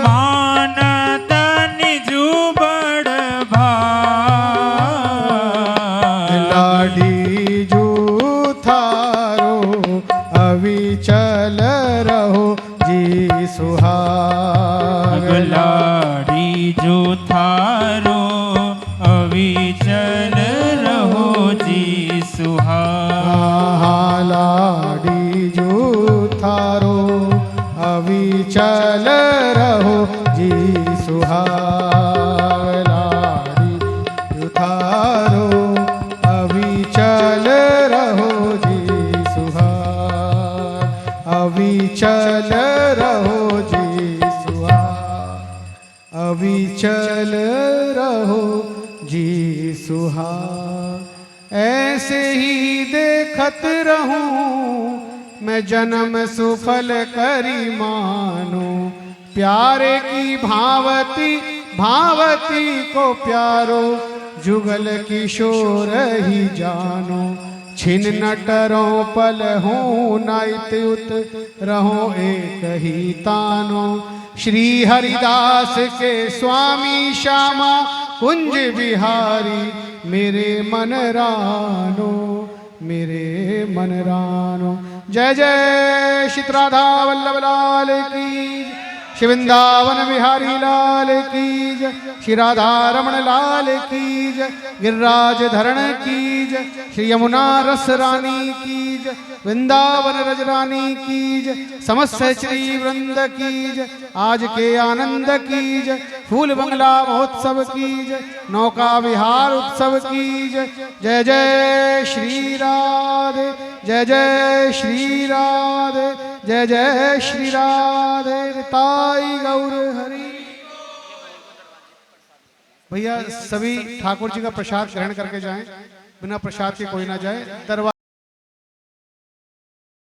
मानत निजु बड़ भाग। लाड़ी जूथारो अभी चल रहो जी सुहाग। लाड़ी जो थारो अभी चल रहो जी सुहाग। लाड़ी जूथारो अभी चल रहो जी सुहाग। लाड़ी जूथारो अभी चल रहो जी सुहाग। अभी चल रहो जी सुहाग। अभी चल रहो जी सुहाग। ऐसे ही देखत रहूं मैं जन्म सुफल करी मानो। प्यारे की भावती भावती को प्यारो जुगल किशोर ही जानो। छिन न टरो पल हो नाइत उत रहो एक ही तानो। श्री हरिदास के स्वामी श्यामा कुंज बिहारी मेरे मन रानो। मेरे मन रानो। जय जय श्री राधा वल्लभ लाल की। श्री वृंदावन बिहारी लाल की जय। श्री राधा रमण लाल की जय। गिरिराज धरण की जय। श्री यमुना रस रानी की जय। वृंदावन रज रानी की जय। समस्त श्री वृंद की जय। आज के आनंद की जय। फूल बंगला महोत्सव की जय। नौका विहार उत्सव की जय। जय जय श्री राधे। जय जय श्री राधे। जय जय श्री राधे। ताई गौर हरि। भैया सभी ठाकुर जी का प्रसाद ग्रहण करके जाएं। बिना प्रसाद के कोई ना जाए। दरबार